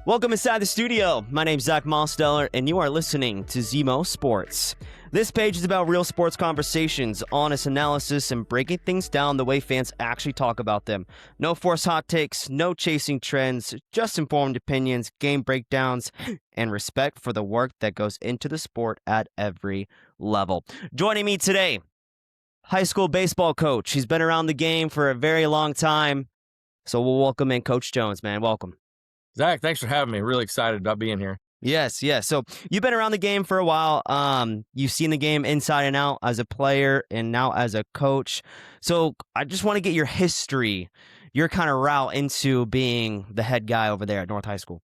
Welcome inside the studio. My name's Zach Mosteller, and you are listening to ZmoSports. This page is about real sports conversations, honest analysis, and breaking things down the way fans actually talk about them. No forced hot takes, no chasing trends, just informed opinions, game breakdowns, and respect for the work that goes into the sport at every level. Joining me today, high school baseball coach. He's been around the game for a very long time, so we'll welcome in Coach Jones, man. Welcome. Zach, thanks for having me. Really excited about being here. Yes. So you've been around the game for a while. You've seen the game inside and out as a player and now as a coach. So I just want to get your history, your kind of route into being the head guy over there at North High School.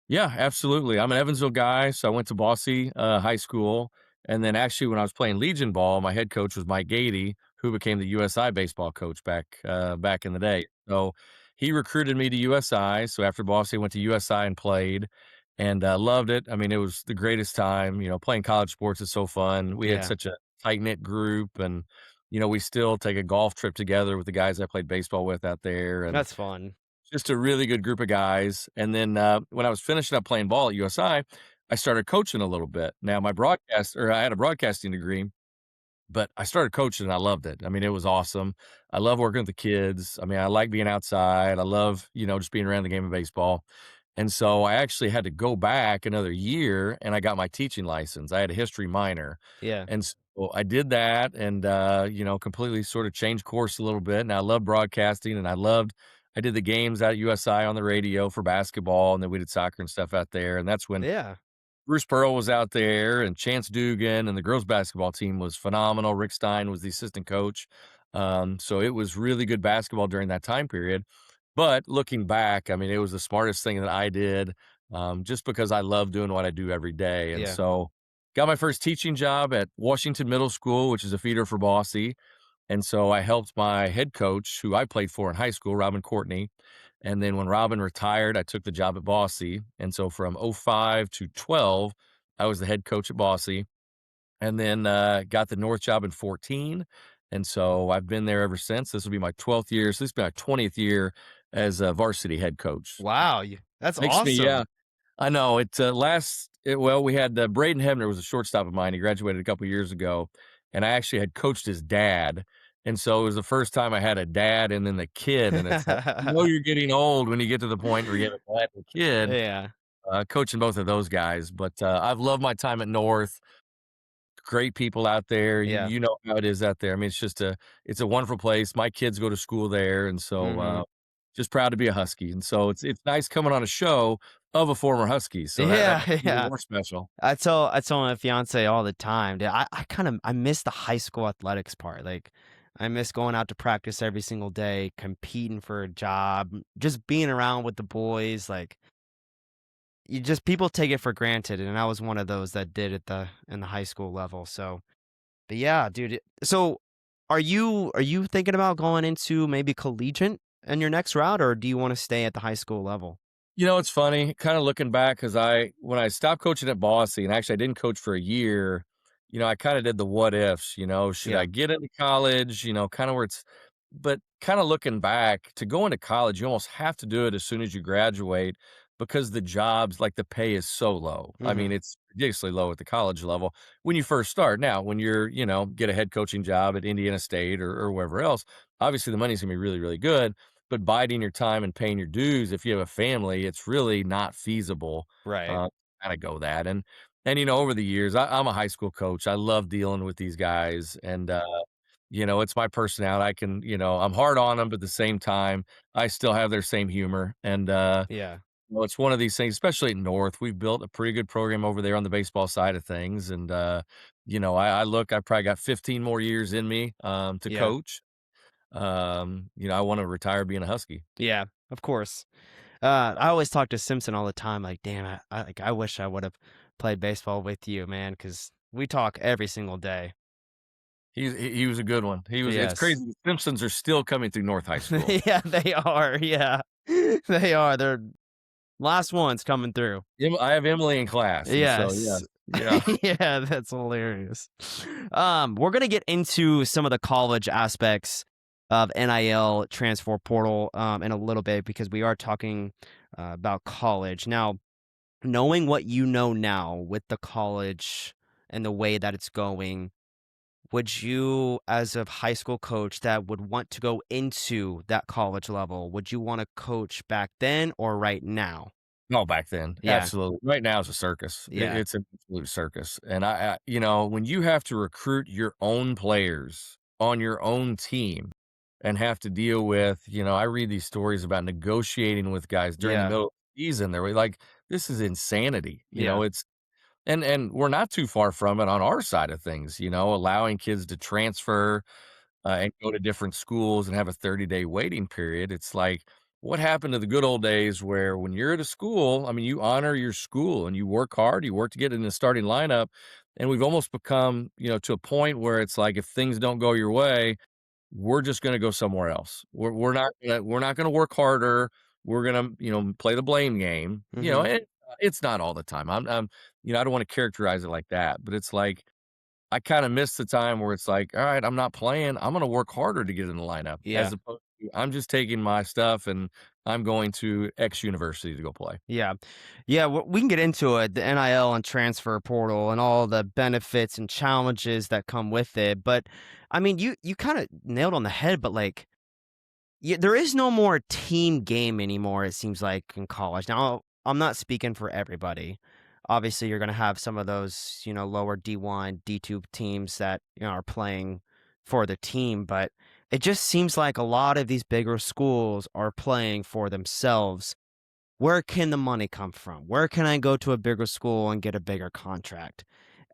Yeah, absolutely. I'm an Evansville guy, so I went to Bosse High School. And then actually when I was playing Legion ball, my head coach was Mike Gady, who became the USI baseball coach back in the day. So he recruited me to USI. So after Bosse, I went to USI and played and loved it. I mean, it was the greatest time. You know, playing college sports is so fun. We had such a tight-knit group, and, you know, we still take a golf trip together with the guys I played baseball with out there. And That's fun. just a really good group of guys. And then when I was finishing up playing ball at USI, I started coaching a little bit. Now, I had a broadcasting degree, but I started coaching and I loved it. I mean, it was awesome. I love working with the kids. I mean, I like being outside. I love, just being around the game of baseball. And so I actually had to go back another year and I got my teaching license. I had a history minor. Yeah. And so I did that and, completely sort of changed course a little bit. And I love broadcasting and I did the games out at USI on the radio for basketball, and then we did soccer and stuff out there. And that's when Yeah. Bruce Pearl was out there and Chance Dugan, and the girls basketball team was phenomenal. Rick Stein was the assistant coach. So it was really good basketball during that time period. But looking back, I mean, it was the smartest thing that I did, just because I love doing what I do every day. And Yeah. so got my first teaching job at Washington Middle School, which is a feeder for Bosse. And so I helped my head coach, who I played for in high school, Robin Courtney. And then when Robin retired, I took the job at Bosse. And so from 05 to 12, I was the head coach at Bosse. And then got the North job in 14. And so I've been there ever since. This will be my 12th year. So this will be my 20th year as a varsity head coach. Wow. That's Makes awesome. me, yeah. I know. We had Braden Hebner was a shortstop of mine. He graduated a couple years ago. And I actually had coached his dad. And so it was the first time I had a dad and then the kid. And it's like, you're getting old when you get to the point where you have a dad and a kid. Yeah. Coaching both of those guys. But I've loved my time at North. Great people out there. Yeah. You know how it is out there. I mean, it's a wonderful place. My kids go to school there. And so just proud to be a Husky. And so it's nice coming on a show of a former Husky. So that makes it even more special. I tell my fiance all the time, dude, I miss the high school athletics part. Like, I miss going out to practice every single day, competing for a job, just being around with the boys. Like, people take it for granted, and I was one of those that did in the high school level. So, but yeah, dude. So, are you thinking about going into maybe collegiate in your next route, or do you want to stay at the high school level? It's funny, kind of looking back, because when I stopped coaching at Bosse, and actually I didn't coach for a year, I kind of did the what ifs, should I get into college, kind of where but kind of looking back, to go into college, you almost have to do it as soon as you graduate, because the jobs, like the pay is so low. I mean, it's ridiculously low at the college level when you first start. Now, when you're, get a head coaching job at Indiana State or wherever else, obviously the money's gonna be really, really good. But biding your time and paying your dues, if you have a family, it's really not feasible. Right. Kind of go that. And over the years, I'm a high school coach. I love dealing with these guys, and it's my personality. I can, I'm hard on them, but at the same time, I still have their same humor. And Yeah. it's one of these things, especially at North. We've built a pretty good program over there on the baseball side of things, and I probably got 15 more years in me to coach. I want to retire being a Husky. Yeah, of course. I always talk to Simpson all the time. Like, damn, I wish I would have played baseball with you, man, because we talk every single day. He was a good one. It's crazy. The Simpsons are still coming through North High School. Yeah, they are. Yeah, they are. They're last ones coming through. I have Emily in class. Yes. So, yeah. Yeah, that's hilarious. We're gonna get into some of the college aspects of NIL transfer portal in a little bit, because we are talking about college. Now, knowing what you know now with the college and the way that it's going, would you, as a high school coach that would want to go into that college level, would you want to coach back then or right now? No, back then, Yeah, absolutely. Right now it's a circus. yeah, It's an absolute circus, and you know, when you have to recruit your own players on your own team and have to deal with, you know, I read these stories about negotiating with guys during the yeah, middle of the season. They're like, "This is insanity." You yeah. know, it's and we're not too far from it on our side of things, you know, allowing kids to transfer, and go to different schools and have a 30-day waiting period. It's like, what happened to the good old days where when you're at a school, I mean, you honor your school and you work hard, you work to get in the starting lineup. And we've almost become, you know, to a point where it's like if things don't go your way, we're just gonna go somewhere else. We're not gonna work harder. We're gonna, you know, play the blame game. You know, Hmm. and it's not all the time. You know, I don't want to characterize it like that, but it's like I kinda miss the time where it's like, "All right, I'm not playing, I'm gonna work harder to get in the lineup," as Yeah, opposed to, "I'm just taking my stuff and I'm going to X university to go play." yeah, yeah. We can get into it, the NIL and transfer portal and all the benefits and challenges that come with it. But I mean, you kind of nailed on the head. But like, yeah, there is no more team game anymore, it seems like, in college. Now, I'm not speaking for everybody. Obviously, you're going to have some of those, lower D1, D2 teams that, are playing for the team, but it just seems like a lot of these bigger schools are playing for themselves. Where can the money come from? Where can I go to a bigger school and get a bigger contract?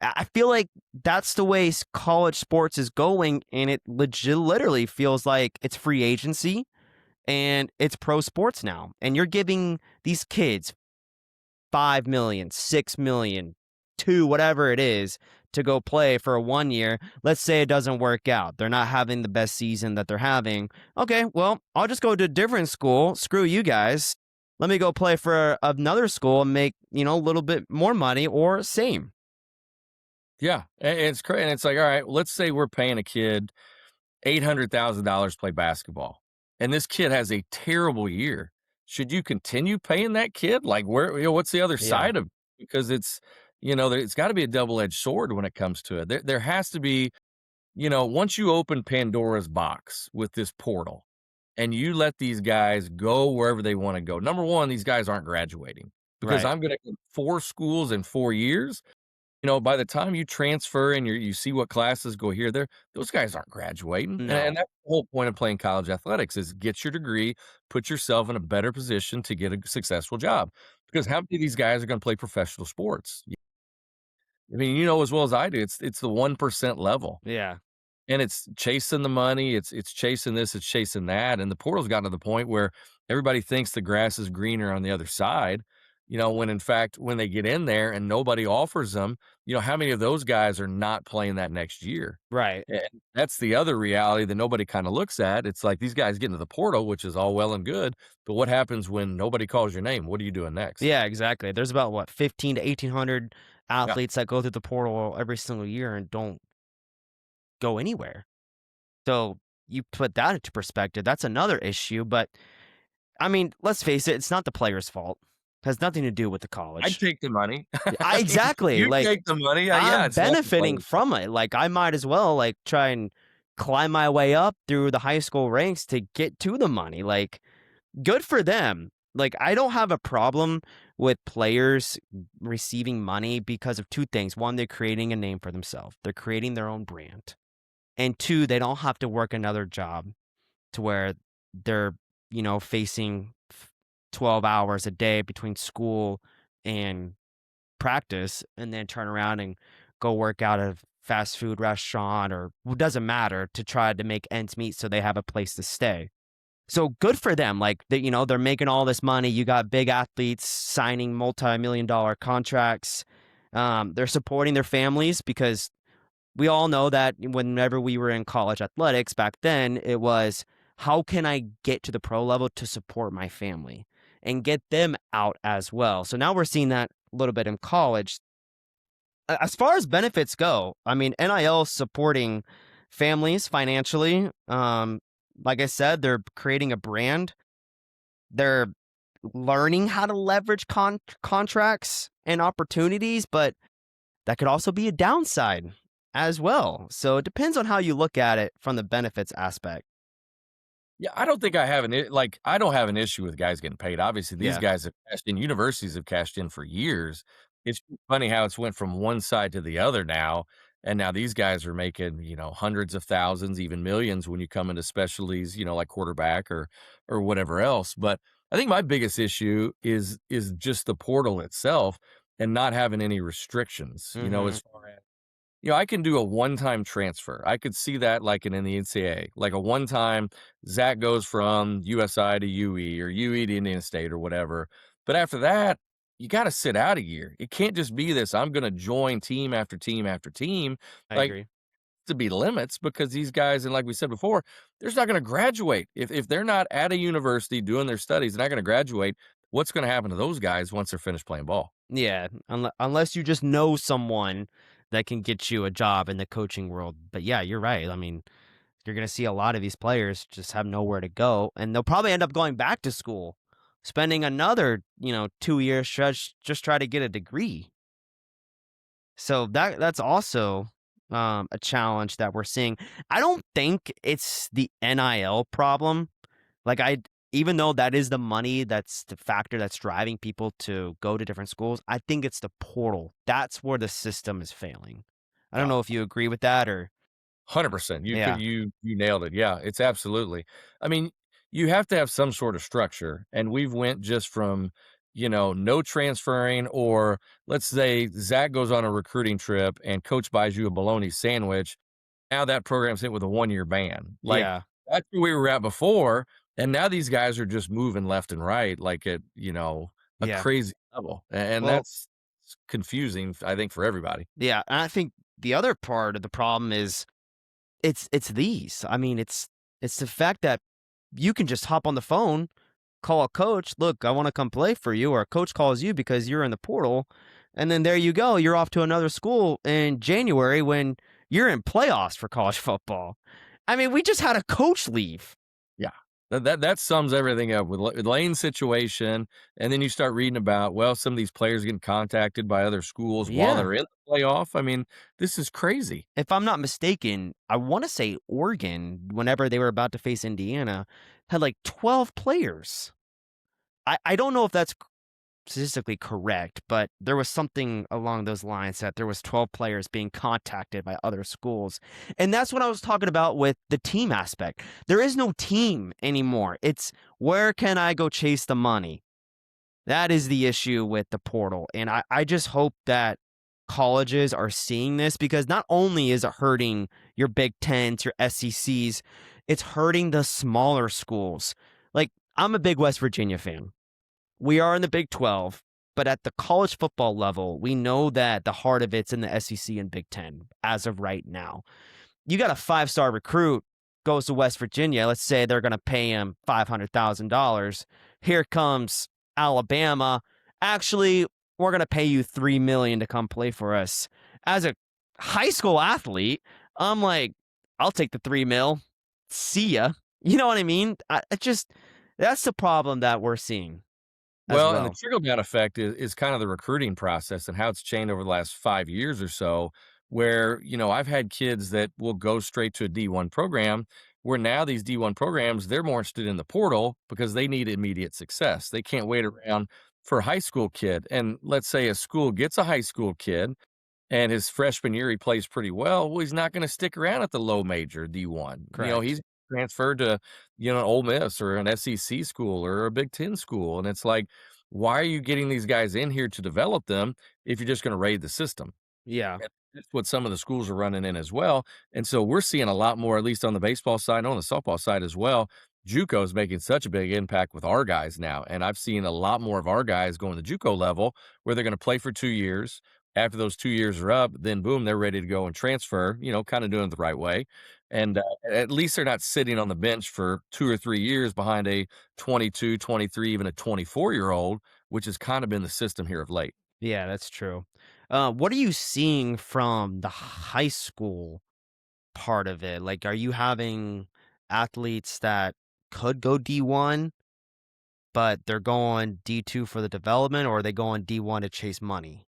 I feel like that's the way college sports is going, and it literally feels like it's free agency and it's pro sports now. And you're giving these kids 5 million, 6 million, two, whatever it is, to go play for a 1 year. Let's say it doesn't work out. They're not having the best season that they're having. Okay, well, I'll just go to a different school. Screw you guys. Let me go play for another school and make, a little bit more money or same. Yeah, it's crazy. And it's like, all right, let's say we're paying a kid $800,000 to play basketball, and this kid has a terrible year. Should you continue paying that kid? Like, where you know, what's the other Yeah, side of it? Because it's, you know, it's gotta be a double-edged sword when it comes to it. There has to be, you know, once you open Pandora's box with this portal and you let these guys go wherever they wanna go, number 1, these guys aren't graduating because right. I'm gonna get 4 schools in 4 years. You know, by the time you transfer and you see what classes go here, there, those guys aren't graduating, and No. that's the whole point of playing college athletics is get your degree, put yourself in a better position to get a successful job, because how many of these guys are gonna play professional sports? I mean, you know as well as I do, it's the 1% level. Yeah. And it's chasing the money, it's chasing this, it's chasing that, and the portal's gotten to the point where everybody thinks the grass is greener on the other side, you know, when in fact, when they get in there and nobody offers them, you know, how many of those guys are not playing that next year? Right. And that's the other reality that nobody kinda looks at. It's like these guys get into the portal, which is all well and good, but what happens when nobody calls your name? What are you doing next? Yeah, exactly. There's about what, 15 to 1800 Yeah. athletes that go through the portal every single year and don't go anywhere. So you put that into perspective, that's another issue. But I mean, let's face it, it's not the player's fault. It has nothing to do with the I'd college. take the money. I I mean, exactly you like take the money, yeah, I'm it's not the benefiting players' fault. from it. Like I might as well like try and climb my way up through the high school ranks to get to the money. Like good for them. Like I don't have a problem with players receiving money because of two things. One, they're creating a name for themselves. They're creating their own brand. And two, they don't have to work another job to where they're, facing 12 hours a day between school and practice and then turn around and go work out at a fast food restaurant or it doesn't matter to try to make ends meet so they have a place to stay. So good for them. Like they're making all this money. You got big athletes signing multi-million dollar contracts. They're supporting their families because we all know that whenever we were in college athletics back then, it was how can I get to the pro level to support my family and get them out as well. So now we're seeing that a little bit in college. As far as benefits go, I mean, NIL supporting families financially. Like I said, they're creating a brand. They're learning how to leverage contracts and opportunities, but that could also be a downside as well. So it depends on how you look at it from the benefits aspect. Yeah, I don't think I have I don't have an issue with guys getting paid. Obviously, these Yeah, guys have cashed in, universities have cashed in for years. It's funny how it's went from one side to the other now, and now these guys are making, hundreds of thousands, even millions when you come into specialties, like quarterback or whatever else. But I think my biggest issue is just the portal itself and not having any restrictions, hmm as far as I can do a one-time transfer. I could see that like in the NCAA, like a one-time Zach goes from USI to UE or UE to Indiana State or whatever. But after that, you got to sit out a year. It can't just be this. I'm going to join team after team after team. I Like agree. to be limits because these guys, and like we said before, they're just not going to graduate if they're not at a university doing their studies. They're not going to graduate. What's going to happen to those guys once they're finished playing ball? Yeah, unless you just know someone that can get you a job in the coaching world. But yeah, you're right. I mean, you're going to see a lot of these players just have nowhere to go, and they'll probably end up going back to school, spending another, 2 year stretch just try to get a degree. So that's also a challenge that we're seeing. I don't think it's the NIL problem. Like even though that is the money, that's the factor that's driving people to go to different schools, I think it's the portal. That's where the system is failing. I don't Yeah. know if you agree with that or 100%. yeah. You nailed it. Yeah, it's absolutely. I mean, you have to have some sort of structure, and we've went just from, no transferring, or let's say Zach goes on a recruiting trip and coach buys you a bologna sandwich. Now that program's hit with a 1-year ban. Like, Yeah. that's where we were at before, and now these guys are just moving left and right, like at, a Yeah. crazy level, and Well, that's confusing, I think, for everybody. yeah, and I think the other part of the problem is it's these. I mean, it's the fact that you can just hop on the phone, call a coach, "Look, I wanna come play for you," or a coach calls you because you're in the portal, and then there you go, you're off to another school in January when you're in playoffs for college football. I mean, we just had a coach leave. Yeah. That sums everything up with Lane's situation, and then you start reading about, well, some of these players getting contacted by other schools while Yeah. they're in the playoff. I mean, this is crazy. If I'm not mistaken, I wanna say Oregon, whenever they were about to face Indiana, had, like, 12 players. I don't know if that's statistically correct, but there was something along those lines that there was 12 players being contacted by other schools. And that's what I was talking about with the team aspect. There is no team anymore. It's where can I go chase the money? That is the issue with the portal. And I just hope that colleges are seeing this because not only is it hurting your Big Tens, your SECs, it's hurting the smaller schools. Like, I'm a big West Virginia fan. We are in the Big 12, but at the college football level, we know that the heart of it's in the SEC and Big 10 as of right now. You got a five-star recruit goes to West Virginia. Let's say they're going to pay him $500,000. Here comes Alabama. Actually, we're going to pay you $3 million to come play for us. As a high school athlete, I'm like, I'll take the $3 million. See ya. You know what I mean? That's the problem that we're seeing as Well, and the well. trickle down effect is kind of the recruiting process and how it's changed over the last 5 years or so, where, I've had kids that will go straight to a D1 program where now these D1 programs, they're more interested in the portal because they need immediate success. They can't wait around for a high school kid. And let's say a school gets a high school kid and his freshman year, he plays pretty well. He's not going to stick around at the low major D1. Correct. He's transferred to, an Ole Miss or an SEC school or a Big Ten school. And it's like, why are you getting these guys in here to develop them if you're just going to raid the system? Yeah. And that's what some of the schools are running in as well. And so we're seeing a lot more, at least on the baseball side and on the softball side as well. JUCO is making such a big impact with our guys now. And I've seen a lot more of our guys going to the JUCO level where they're going to play for 2 years. After those 2 years are up, then boom, they're ready to go and transfer, kind of doing it the right way. And at least they're not sitting on the bench for 2 or 3 years behind a 22, 23, even a 24-year-old, which has kind of been the system here of late. Yeah, that's true. What are you seeing from the high school part of it? Like, are you having athletes that could go D1? but they're going D2 for the development, or are they going D1 to chase money?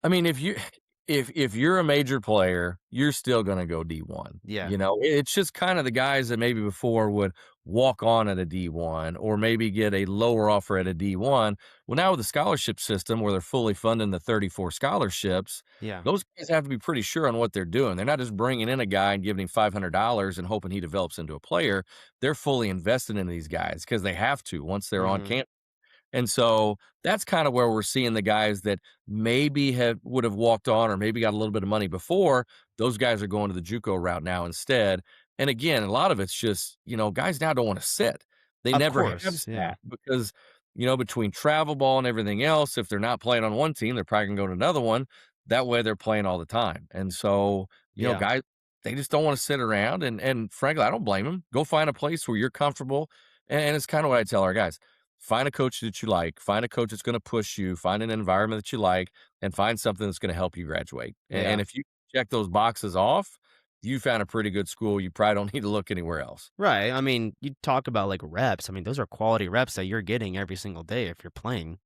I mean, if you're a major player, you're still gonna go D1. Yeah. You know, it's just kind of the guys that maybe before would walk on at a D1 or maybe get a lower offer at a D1. Well, now with the scholarship system where they're fully funding the 34 scholarships, Yeah. those guys have to be pretty sure on what they're doing. They're not just bringing in a guy and giving him $500 and hoping he develops into a player. They're fully invested in these guys because they have to once they're on Mhm. campus. And so that's kind of where we're seeing the guys that maybe would have walked on or maybe got a little bit of money before. Those guys are going to the JUCO route now instead. And again, a lot of it's just, guys now don't want to sit. They Of never have course, sat yeah. because, between travel ball and everything else, if they're not playing on one team, they're probably gonna go to another one. That way they're playing all the time. And so, Yeah. guys, they just don't want to sit around. And frankly, I don't blame them. Go find a place where you're comfortable. And it's kind of what I tell our guys. Find a coach that you like, find a coach that's gonna push you, find an environment that you like, and find something that's gonna help you graduate. And Yeah. if you check those boxes off, you found a pretty good school, you probably don't need to look anywhere else. Right, I mean, you talk about, like, reps, I mean, those are quality reps that you're getting every single day if you're playing.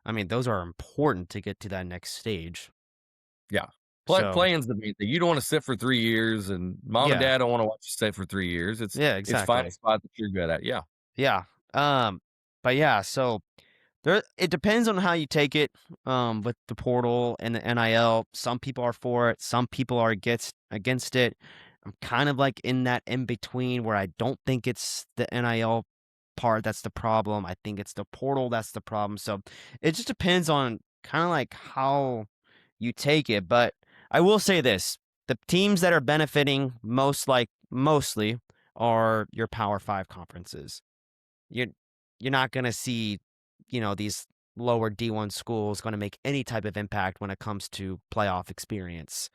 I mean, those are important to get to that next stage. Yeah. So Playing's the main thing. You don't wanna sit for 3 years, and mom and yeah. dad don't wanna watch you sit for 3 years. Yeah, It's find a exactly. spot that you're good at. Yeah. Yeah, but yeah, so it depends on how you take it, with the portal and the NIL. Some people are for it, some people are against it. I'm kind of, like, in that in between where I don't think it's the NIL part that's the problem, I think it's the portal that's the problem, so it just depends on kinda, like, how you take it, but I will say this, the teams that are benefiting mostly are your Power 5 conferences. You're you're not gonna see, these lower D1 schools gonna make any type of impact when it comes to playoff experience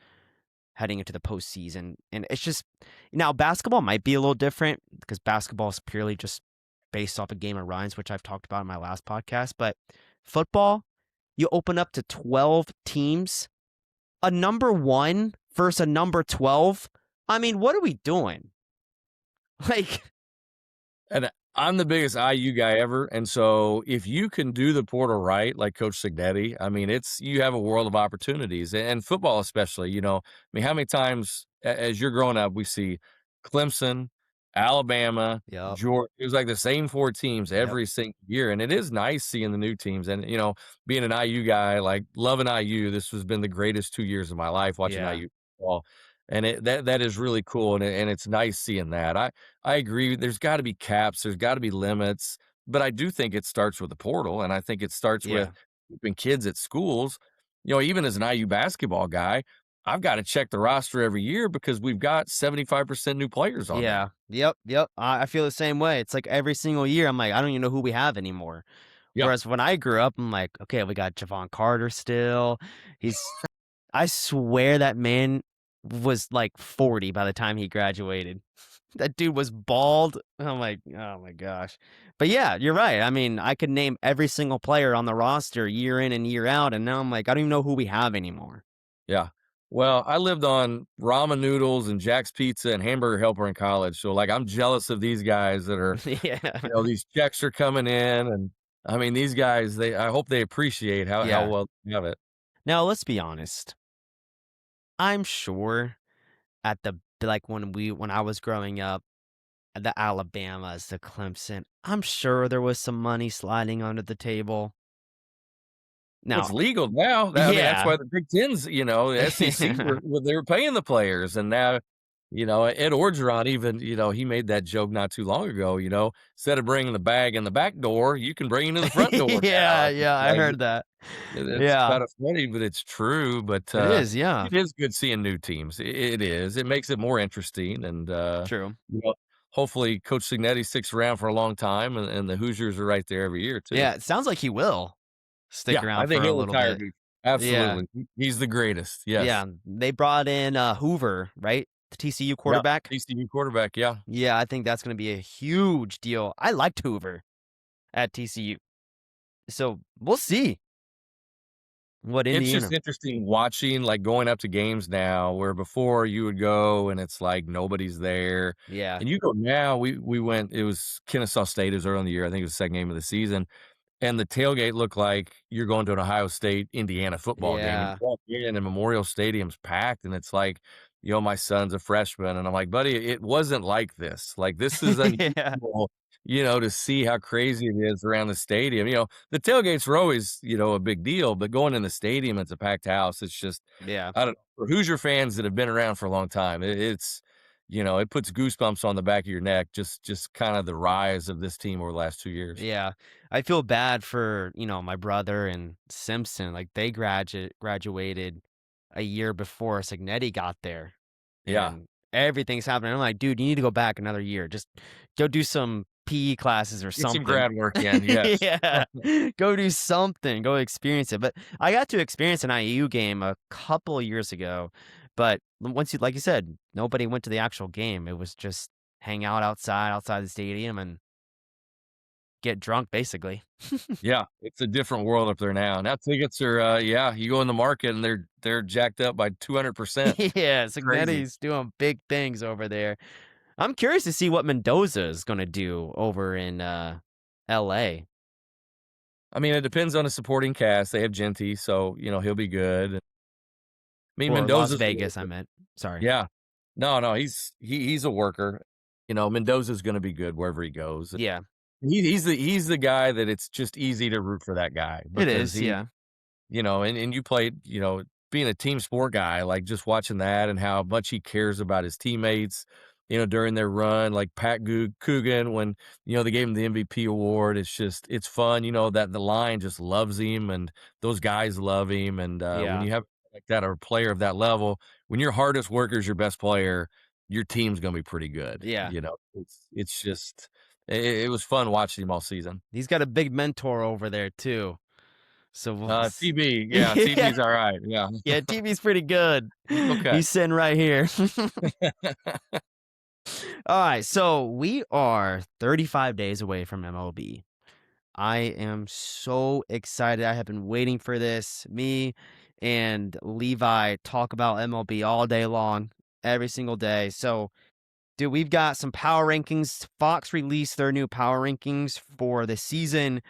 heading into the postseason. And it's just now basketball might be a little different because basketball is purely just based off a game of runs, which I've talked about in my last podcast. But football, you open up to 12 teams, a number one versus a number 12. I mean, what are we doing? Like, And I'm the biggest IU guy ever, and so if you can do the portal right, like Coach Signetti, I mean, you have a world of opportunities, and football especially, I mean, how many times as you're growing up, we see Clemson, Alabama, yep, Georgia. It was like the same 4 teams yep, every single year, and it is nice seeing the new teams, and, being an IU guy, like, loving IU, this has been the greatest 2 years of my life watching yeah, IU football, and that is really cool, and it's nice seeing that. I agree. There's got to be caps. There's got to be limits. But I do think it starts with the portal, and I think it starts with yeah. keeping kids at schools. Even as an IU basketball guy, I've got to check the roster every year because we've got 75% new players on Yeah. there. Yep. Yep. I feel the same way. It's like every single year, I'm like, I don't even know who we have anymore. Yeah. Whereas when I grew up, I'm like, okay, we got Javon Carter still. I swear that man was like 40 by the time he graduated. That dude was bald. I'm like, oh my gosh. But yeah, you're right. I mean, I could name every single player on the roster year in and year out. And now I'm like, I don't even know who we have anymore. Yeah. Well, I lived on ramen noodles and Jack's Pizza and Hamburger Helper in college. So, like, I'm jealous of these guys that are, Yeah. these checks are coming in. And I mean, these guys, I hope they appreciate how Yeah. well they have it. Now, let's be honest. I'm sure at the like when I was growing up, the Alabamas, the Clemson, I'm sure there was some money sliding under the table. Well, it's Now, legal now. I mean, that's yeah. why the Big Ten's, the SEC they were paying the players, and now, Ed Orgeron even, he made that joke not too long ago. Instead of bringing the bag in the back door, you can bring it in the front door Yeah, now. yeah, I Like heard that. it's Yeah, kind of funny, but it's true. But it is, yeah, it is good seeing new teams. It is. It makes it more interesting, and true. you know, hopefully Coach Signetti sticks around for a long time, and the Hoosiers are right there every year too. Yeah, it sounds like he will stick Yeah, I around think for a he'll little retire, bit. dude. Yeah, Absolutely. He's the greatest. Yes. yeah, they brought in, Hoover, right? The TCU Yeah. quarterback? TCU quarterback, yeah. Yeah, I think that's gonna be a huge deal. I liked Hoover at TCU, so we'll see. What It's just Indiana? interesting watching, like, going up to games now where before you would go and it's like nobody's there, Yeah. and you go now, we went it was Kennesaw State, it was early in the year, I think it was the 2nd game of the season, and the tailgate looked like you're going to an Ohio State, Indiana football game, and you Yeah. walk in and Memorial Stadium's packed, and it's like, my son's a freshman, and I'm like, "Buddy, it wasn't like this. Like, this is Yeah. unusual, to see how crazy it is around the stadium." The tailgates were always, a big deal, but going in the stadium, it's a packed house. It's just Yeah. I don't know. For Hoosier fans that have been around for a long time, it puts goosebumps on the back of your neck, just kinda the rise of this team over the last 2 years. Yeah. I feel bad for, my brother and Simpson. Like they graduated a year before Signetti got there. Yeah. And everything's happening. I'm like, dude, you need to go back another year. Just go do some PE classes or Get some something. grad work in, yes. Yeah. Go do something. Go experience it. But I got to experience an IU game a couple of years ago. But once you, like you said, nobody went to the actual game. It was just hang out outside the stadium and get drunk, basically. Yeah, it's a different world up there now. Now tickets are, you go in the market and they're jacked up by 200%. Yeah, Crazy. Signetti's doing big things over there. I'm curious to see what Mendoza is gonna do over in, LA I mean, it depends on the supporting cast. They have Genty, so, he'll be good. I mean, or Las Mendoza's a Vegas, I worker. meant. Sorry. Yeah. No, no, he's a worker. Mendoza's gonna be good wherever he goes. Yeah, He's the guy that it's just easy to root for that guy it because is, yeah. and you played, being a team sport guy, like just watching that and how much he cares about his teammates, during their run, like Coogan, when, they gave him the MVP award. It's fun, that the line just loves him and those guys love him. And when Yeah, you have like that, or a player of that level, when your hardest worker is your best player, your team's going to be pretty good. yeah. It's just, it was fun watching him all season. He's got a big mentor over there too, so we'll s TB, yeah, Yeah, TB's all right. Yeah, yeah, TV's pretty good. he's okay. He's sitting right here. Alright, so we are 35 days away from MLB. I am so excited. I have been waiting for this. Me and Levi talk about MLB all day long, every single day. So, dude, we've got some power rankings. Fox released their new power rankings for the season.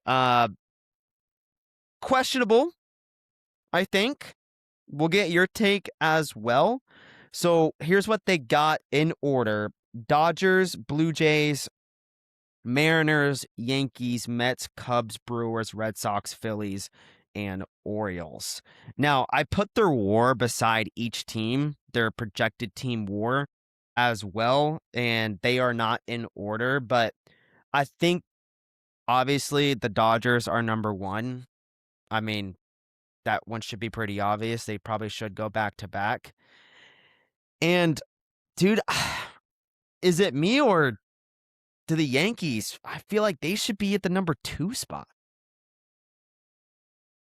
Uh, Questionable, I think. We'll get your take as well. So, here's what they got in order: Dodgers, Blue Jays, Mariners, Yankees, Mets, Cubs, Brewers, Red Sox, Phillies, and Orioles. Now, I put their WAR beside each team, their projected team WAR as well, and they are not in order, but I think obviously the Dodgers are number one. I mean, that one should be pretty obvious. They probably should go back to back. And dude, is it me or do the Yankees? I feel like they should be at the number 2 spot.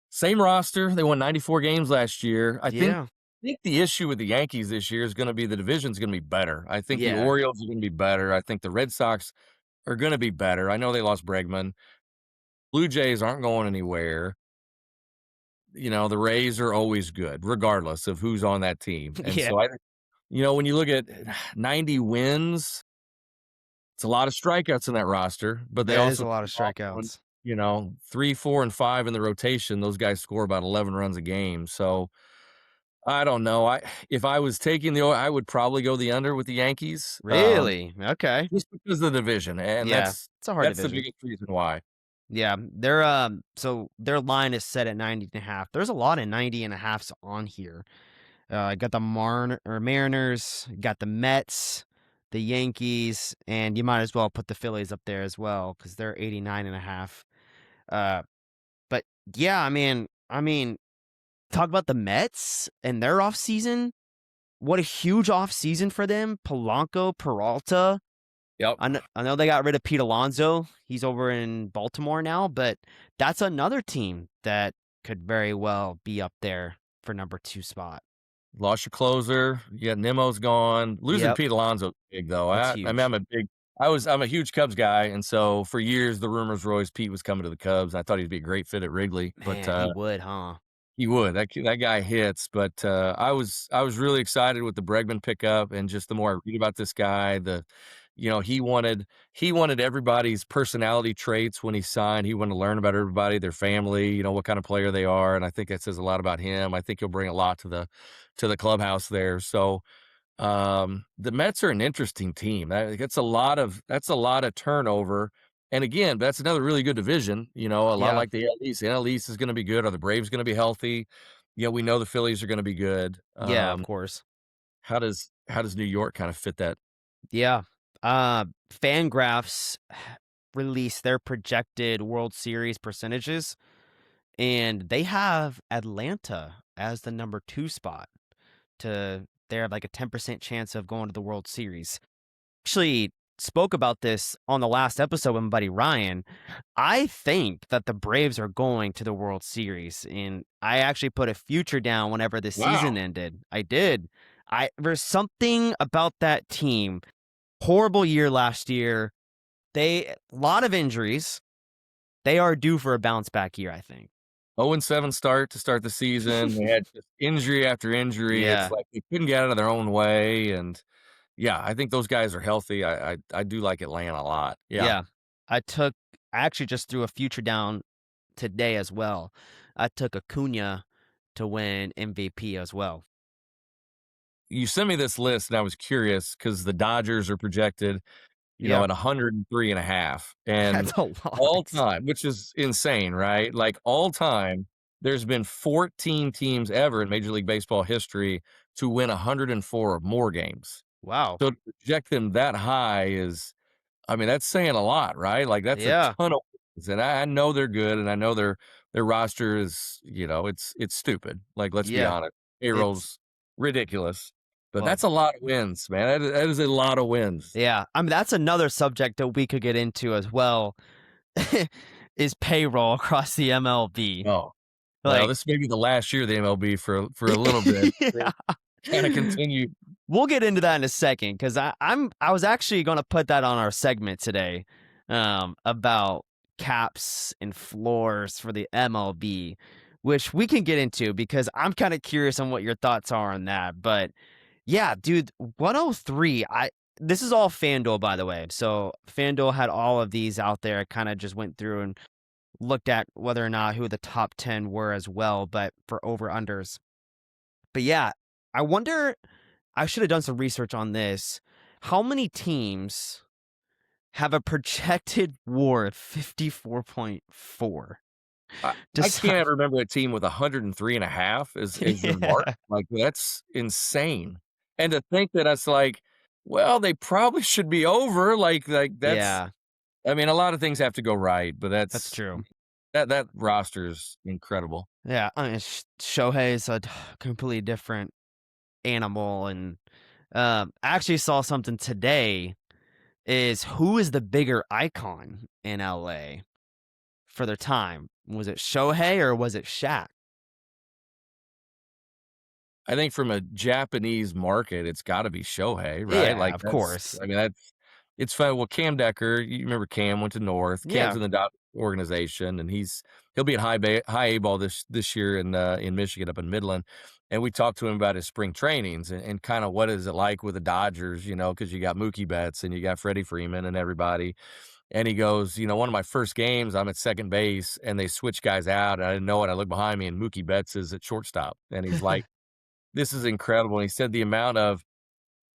Same roster. They won 94 games last year. Yeah. I think the issue with the Yankees this year is gonna be the division's gonna be better. I think the Yeah. Orioles are gonna be better. I think the Red Sox are gonna be better. I know they lost Bregman. Blue Jays aren't going anywhere. The Rays are always good, regardless of who's on that team. And Yeah. so when you look at 90 wins, it's a lot of strikeouts in that roster, but they That is also a lot of on, strikeouts. 3, 4, and 5 in the rotation. Those guys score about 11 runs a game. So I don't know. If I was taking I would probably go the under with the Yankees, Really? Okay. just because of the division, and Yeah. It's a hard that's the division. biggest reason why. Yeah. So their line is set at 90.5. There's a lot of 90.5s on here. I got the Mariners, got the Mets, the Yankees, and you might as well put the Phillies up there as well because they're 89.5. But yeah, I mean, talk about the Mets and their offseason. What a huge offseason for them. Polanco, Peralta. Yep. I know they got rid of Pete Alonso. He's over in Baltimore now, but that's another team that could very well be up there for number 2 spot. Lost your closer. Yeah, Nemo's gone. Losing Yep, Pete Alonso's big though. that's I mean, huge. I'm a huge Cubs guy, and so for years the rumors were always Pete was coming to the Cubs. I thought he'd be a great fit at Wrigley, but Man, he would, huh? He would. That guy hits, but, I was really excited with the Bregman pickup, and just the more I read about this guy, he wanted everybody's personality traits when he signed. He wanted to learn about everybody, their family, what kind of player they are, and I think that says a lot about him. I think he'll bring a lot to the clubhouse there. So, the Mets are an interesting team. That's a lot of turnover, and again, that's another really good division, a lot Yeah, like the AL East. The NL East is gonna be good. Are the Braves gonna be healthy? We know the Phillies are gonna be good. yeah, of course. How does New York kinda fit that? Yeah. Fangraphs released their projected World Series percentages, and they have Atlanta as the number 2 spot. They have like a 10% chance of going to the World Series. Actually spoke about this on the last episode with my buddy Ryan. I think that the Braves are going to the World Series, and I actually put a future down whenever the season Wow. ended. I did. There's something about that team. Horrible year last year. A lot of injuries. They are due for a bounce back year, I think. 0-7 start to start the season. They had just injury after injury. It's Yeah, like they couldn't get out of their own way, and yeah, I think those guys are healthy. I do like Atlanta a lot. Yeah. yeah. I actually just threw a future down today as well. I took Acuna to win MVP as well. You sent me this list, and I was curious because the Dodgers are projected, Yeah, at 103.5, that's and a all lot. time, which is insane, right? Like, all time, there's been 14 teams ever in Major League Baseball history to win 104 or more games. Wow. So to project them that high is, I mean, that's saying a lot, right? Like, that's a Yeah, ton of wins, and I know they're good, and I know their roster is, it's stupid. Like, let's be yeah. honest. It's Payroll's ridiculous, but well, that's a lot of wins, man. That is a lot of wins. yeah. I mean, that's another subject that we could get into as well. Is payroll across the MLB. Oh, well, Like, this may be the last year of the MLB for a little bit. They yeah. kinda continue. We'll get into that in a second because I was actually going to put that on our segment today, about caps and floors for the MLB, which we can get into because I'm kind of curious on what your thoughts are on that. But yeah, dude, 103. This is all FanDuel, by the way. So FanDuel had all of these out there. I kind of just went through and looked at whether or not who the top 10 were as well, but for over unders. But yeah, I wonder, I should have done some research on this. How many teams have a projected WAR of 54.4? I Just can't remember a team with 103.5 is their mark. yeah. Like, that's insane. And to think that it's like, well, they probably should be over, that's, Yeah, I mean, a lot of things have to go right, but that's that's true. that roster's incredible. Yeah, I mean, Shohei is a completely different animal, and I actually saw something today. Is who is the bigger icon in LA for their time? Was it Shohei or was it Shaq? I think from a Japanese market, it's gotta be Shohei, right? Yeah, Like, of that's, course. I mean, it's fun. Well, Cam Decker, you remember Cam went to North. Cam's Yeah, in the Dodgers organization, and he'll be at high A ball this year in Michigan, up in Midland, and we talked to him about his spring trainings and kinda what is it like with the Dodgers, because you got Mookie Betts and you got Freddie Freeman and everybody, and he goes, "One of my first games, I'm at second base, and they switch guys out, and I didn't know it. I look behind me, and Mookie Betts is at shortstop." And he's like, "This is incredible." And he said the amount of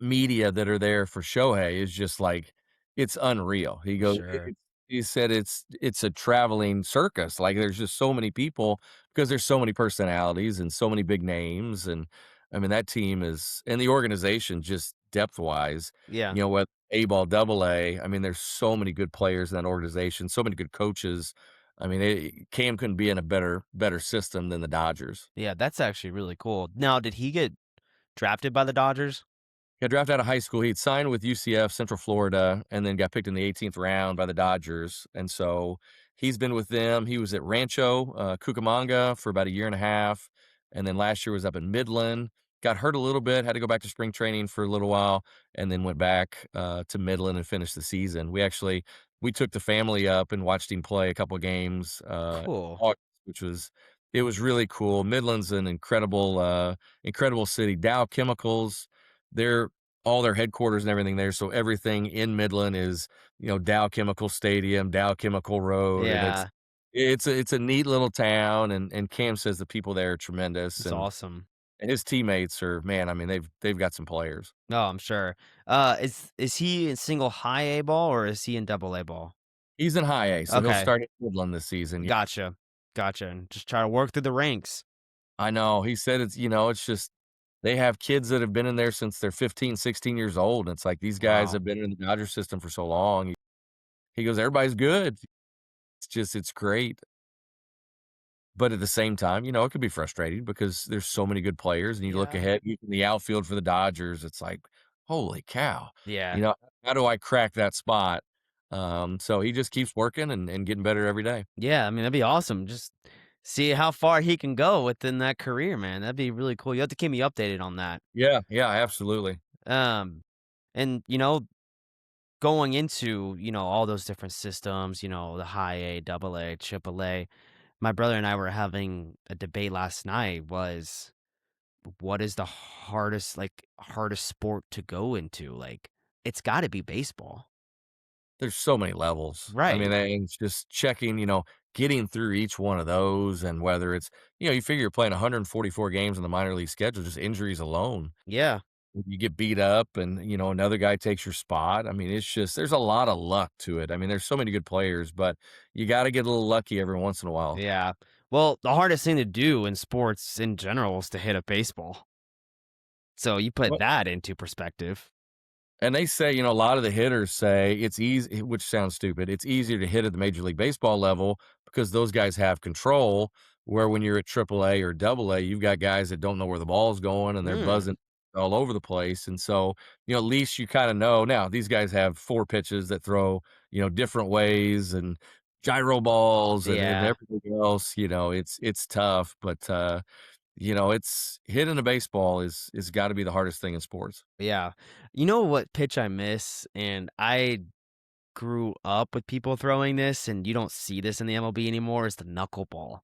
media that are there for Shohei is just like, it's unreal. He goes, sure. he said it's a traveling circus. Like, there's just so many people because there's so many personalities and so many big names. And I mean, that team is, and the organization, just depth wise, Yeah. with A ball, double A. I mean, there's so many good players in that organization, so many good coaches. I mean, Cam couldn't be in a better system than the Dodgers. Yeah, that's actually really cool. Now, did he get drafted by the Dodgers? Got drafted out of high school. He'd signed with UCF, Central Florida, and then got picked in the 18th round by the Dodgers, and so he's been with them. He was at Rancho Cucamonga for about a year and a half, and then last year was up in Midland. Got hurt a little bit, had to go back to spring training for a little while, and then went back to Midland and finished the season. We took the family up and watched him play a couple of games, Cool. August, which was It was really cool. Midland's an incredible city. Dow Chemicals, they're all their headquarters and everything there, so everything in Midland is, Dow Chemical Stadium, Dow Chemical Road, and Yeah, it's a neat little town, and Cam says the people there are tremendous, it's awesome. and his teammates are, man, I mean, they've got some players. No, I'm sure. Is he in single high A ball or is he in double A ball? He's in high A, so he'll Okay, start at Midland this season. Yeah, gotcha, gotcha. And just try to work through the ranks. I know. He said it's just they have kids that have been in there since they're 15, 16 years old, and it's like these guys Wow. have been in the Dodger system for so long. He goes, "Everybody's good." It's great. But at the same time, it could be frustrating because there's so many good players, and you look Yeah. ahead, in the outfield for the Dodgers, it's like, "Holy cow." Yeah. You know, how do I crack that spot? So he just keeps working and getting better every day. Yeah, I mean, that'd be awesome. Just see how far he can go within that career, man. That'd be really cool. You have to keep me updated on that. Yeah, yeah, absolutely. Um, and going into, all those different systems, the high A, double A, triple A, my brother and I were having a debate last night was what is the hardest sport to go into? Like, it's gotta be baseball. There's so many levels. I mean, Right. and it's just checking, getting through each one of those, and whether it's, you figure you're playing 144 games in the minor league schedule, just injuries alone. Yeah. You get beat up and, another guy takes your spot. I mean, it's just there's a lot of luck to it. I mean, there's so many good players, but you gotta get a little lucky every once in a while. Yeah. Well, the hardest thing to do in sports in general is to hit a baseball. So you put Well, that into perspective. and they say, a lot of the hitters say it's easy, which sounds stupid. It's easier to hit at the Major League Baseball level because those guys have control. Where when you're at Triple A or Double A, you've got guys that don't know where the ball's going and they're Mm. buzzing all over the place. And so, at least you kind of know now these guys have four pitches that throw, different ways and gyro balls and Yeah. everything else. It's tough, but it's hitting a baseball is got to be the hardest thing in sports. Yeah. You know what pitch I miss? And I grew up with people throwing this, and you don't see this in the MLB anymore, is the knuckleball.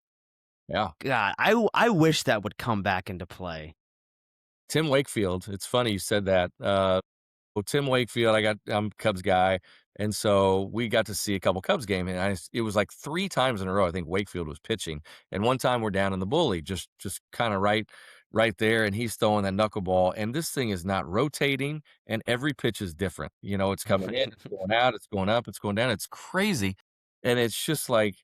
Yeah. God, I wish that would come back into play. Tim Wakefield, it's funny you said that. Well, Tim Wakefield, I'm a Cubs guy, and so we got to see a couple Cubs game, and it was like 3 times in a row, I think Wakefield was pitching, and one time we're down in the bully, just kinda right there, and he's throwing that knuckleball, and this thing is not rotating, and every pitch is different. It's coming in, it's going out, it's going up, it's going down, it's crazy, and it's just like,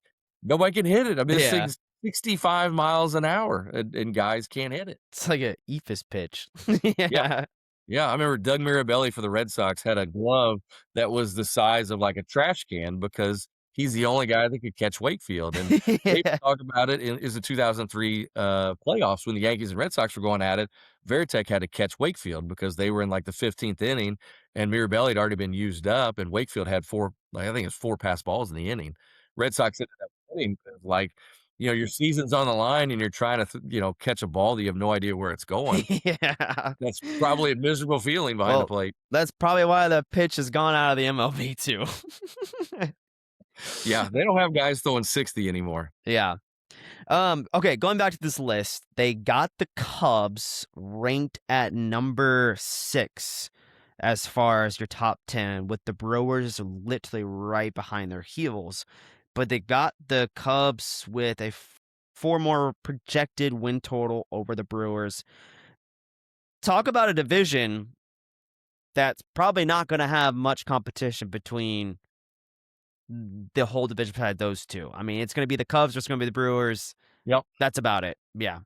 nobody can hit it. I mean, this Yeah. thing's 65 miles an hour, and guys can't hit it. It's like a eephus pitch. Yeah. Yeah. Yeah, I remember Doug Mirabelli for the Red Sox had a glove that was the size of, like, a trash can because he's the only guy that could catch Wakefield, and they Yeah. talk about it in is the 2003, playoffs when the Yankees and Red Sox were going at it. Veritek had to catch Wakefield because they were in, like, the 15th inning, and Mirabelli had already been used up, and Wakefield had 4 like, I think it's 4 pass balls in the inning. Red Sox ended up winning 'cause, like, your season's on the line and you're trying to catch a ball that you have no idea where it's going. Yeah. That's probably a miserable feeling behind the Well, plate. that's probably why the pitch has gone out of the MLB too. Yeah, they don't have guys throwing 60 anymore. Yeah. Okay, going back to this list, they got the Cubs ranked at number 6 as far as your top 10, with the Brewers literally right behind their heels. But they got the Cubs with a 4 more projected win total over the Brewers. Talk about a division that's probably not going to have much competition between the whole division beside those two. I mean, it's going to be the Cubs, or it's going to be the Brewers. Yep. That's about it. Yeah.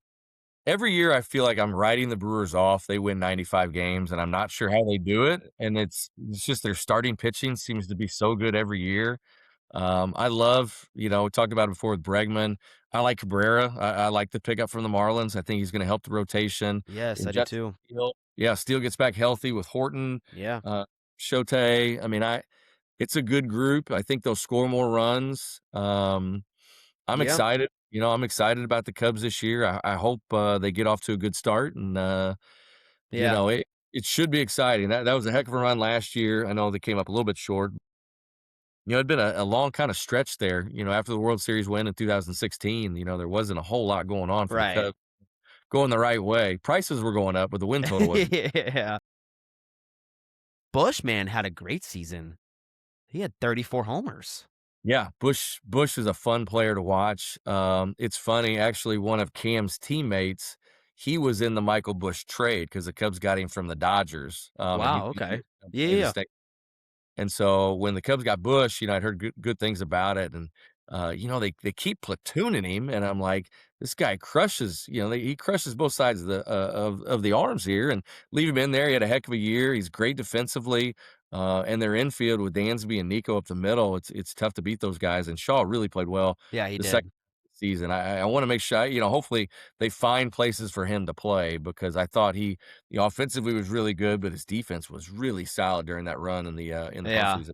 Every year I feel like I'm writing the Brewers off. They win 95 games, and I'm not sure how they do it, and it's just their starting pitching seems to be so good every year. I love, we talked about it before with Bregman. I like Cabrera. I like the pickup from the Marlins. I think he's gonna help the rotation. Yes, And I do Justin too. Steele, yeah, Steele gets back healthy with Horton, Yeah. uh, Shote. I mean, it's a good group. I think they'll score more runs. I'm Yeah. excited. I'm excited about the Cubs this year. I hope they get off to a good start, and Yeah. it should be exciting. That was a heck of a run last year. I know they came up a little bit short. It'd been a long kind of stretch there, after the World Series win in 2016, there wasn't a whole lot going on for the Right. Cubs going the right way. Prices were going up, but the win total wasn't. Yeah. Bushman had a great season. He had 34 homers. Yeah, Bush is a fun player to watch. It's funny, actually, one of Cam's teammates, he was in the Michael Bush trade because the Cubs got him from the Dodgers, and Wow, he okay. Yeah, played the yeah. state. And so when the Cubs got Bush, I'd heard good things about it, and they keep platooning him, and I'm like, this guy crushes. He crushes both sides of the arms here, and leave him in there. He had a heck of a year. He's great defensively, and their infield with Dansby and Nico up the middle. It's tough to beat those guys. And Shaw really played well Yeah, he the did. second season. I want to make sure, hopefully they find places for him to play because I thought he offensively was really good, but his defense was really solid during that run in the Yeah. postseason.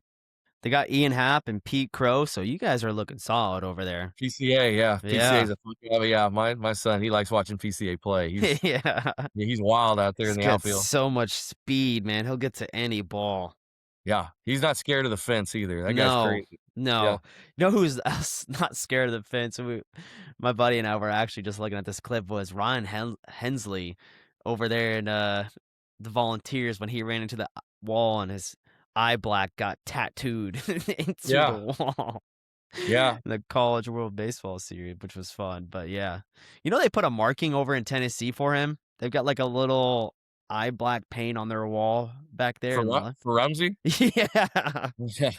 They got Ian Happ and Pete Crow, so you guys are looking solid over there. PCA, yeah, PCA is Yeah. a fun guy, but yeah, my son, he likes watching PCA play. He's Yeah. yeah, he's wild out there in He's the got outfield. so much speed, man. He'll get to any ball. Yeah, he's not scared of the fence either. That guy's No, crazy. Yeah. no. You know who's else not scared of the fence? My buddy and I were actually just looking at this clip was Ryan Hensley over there in the Volunteers when he ran into the wall and his eye black got tattooed into the Yeah, wall. yeah. In the College World Baseball Series, which was fun. But yeah, they put a marking over in Tennessee for him. They've got like a little eye black paint on their wall back there For in the what? left. For Rumsey? Yeah. Yeah.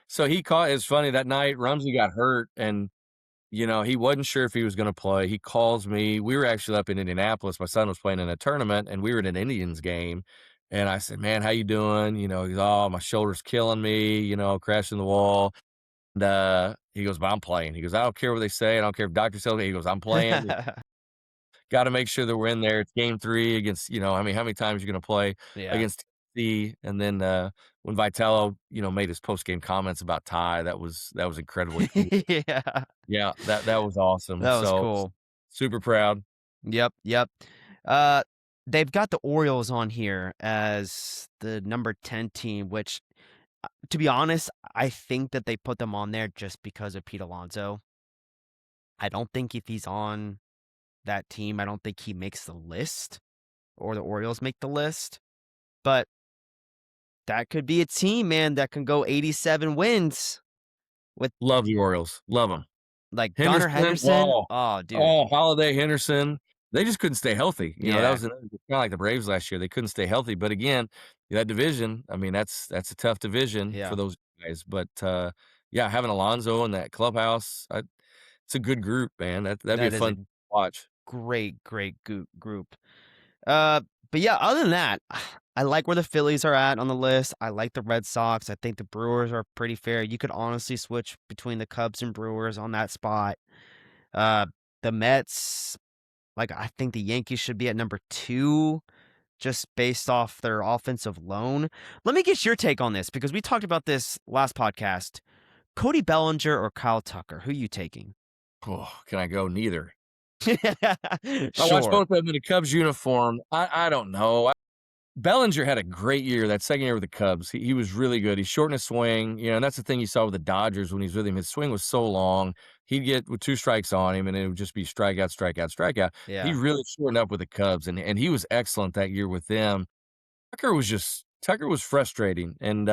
So he caught it's funny, that night, Rumsey got hurt, and, he wasn't sure if he was gonna play. He calls me. We were actually up in Indianapolis. My son was playing in a tournament, and we were at an Indians game, and I said, "Man, how you doing?" He's, "Oh, my shoulder's killing me, crashing the wall." And, he goes, "But I'm playing." He goes, "I don't care what they say. I don't care if doctors tell me." He goes, "I'm playing. Gotta make sure that we're in there. It's game 3 against, how many times you're gonna play Yeah. against Tennessee." And then, when Vitello, made his post-game comments about Ty, that was incredibly cool. Yeah. Yeah, that was awesome. That was So, cool. super proud. Yep, yep. Uh, they've got the Orioles on here as the number 10 team, which, to be honest, I think that they put them on there just because of Pete Alonso. I don't think if he's on that team, I don't think he makes the list or the Orioles make the list. But that could be a team, man, that can go 87 wins with Love the Orioles. Love them. like Gunnar Henderson, Henderson. wow. Oh, dude. Oh, Holiday, Henderson, they just couldn't stay healthy. That Yeah, was another kinda like the Braves last year. They couldn't stay healthy, but again, that division, I mean, that's a tough division for yeah. those guys, but, yeah, having Alonso in that clubhouse, it's a good group, man. That'd be a That is fun a to watch. great, great group. Uh, but yeah, other than that, I like where the Phillies are at on the list. I like the Red Sox. I think the Brewers are pretty fair. You could honestly switch between the Cubs and Brewers on that spot. Uh, the Mets, like I think the Yankees should be at number 2 just based off their offensive loan. Let me get your take on this because we talked about this last podcast. Cody Bellinger or Kyle Tucker? Who you taking? Oh, can I go? Neither. I watched Sure. both of them in a Cubs uniform. I don't know. Bellinger had a great year, that second year with the Cubs. He was really good. He shortened his swing, and that's the thing you saw with the Dodgers when he was with him. His swing was so long. He'd get with 2 strikes on him, and it would just be strikeout, strikeout, strikeout. He Yeah, really shortened up with the Cubs, and he was excellent that year with them. Tucker was frustrating, and,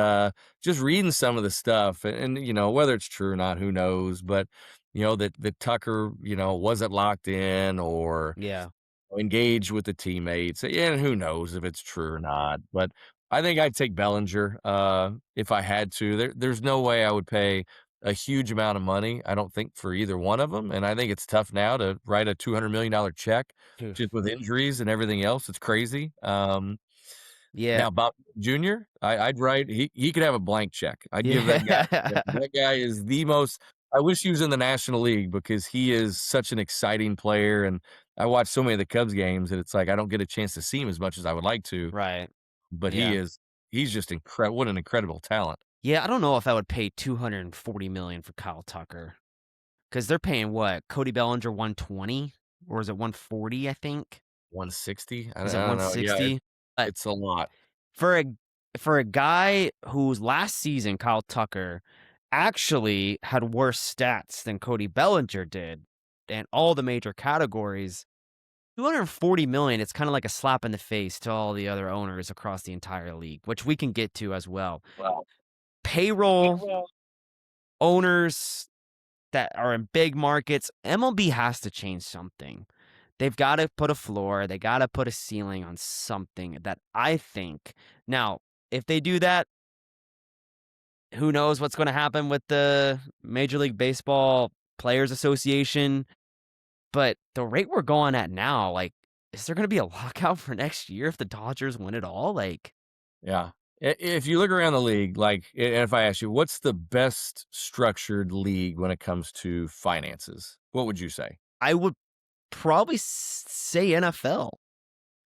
just reading some of the stuff, and, whether it's true or not, who knows, but, that Tucker, wasn't locked in or yeah. engage with the teammates. Yeah, and who knows if it's true or not, but I think I'd take Bellinger, if I had to. There's no way I would pay a huge amount of money, I don't think, for either one of them, and I think it's tough now to write a $200 million check just Oof. with injuries and everything else. It's crazy. Yeah, Now Bob Jr., I'd write he could have a blank check. I'd give that guy yeah. that guy is the most. I wish he was in the National League because he is such an exciting player, and I watch so many of the Cubs games, and it's like I don't get a chance to see him as much as I would like to, Right. but Yeah. he's just incredible. What an incredible talent. Yeah, I don't know if I would pay 240 million for Kyle Tucker because they're paying what? Cody Bellinger 120 or is it 140? I think 160? I is it don't know. Yeah, 160? But it's a lot. for a for a guy whose last season, Kyle Tucker actually had worse stats than Cody Bellinger did in all the major categories. 240 million, it's kind of like a slap in the face to all the other owners across the entire league, which we can get to as well. Wow. Payroll owners that are in big markets, MLB has to change something. They've got to put a floor, they got to put a ceiling on something that I think. Now, if they do that, who knows what's going to happen with the Major League Baseball Players Association, but the rate we're going at now, like, is there going to be a lockout for next year if the Dodgers win it all? Like, Yeah. If you look around the league, like, and if I ask you, what's the best structured league when it comes to finances? What would you say? I would probably say NFL.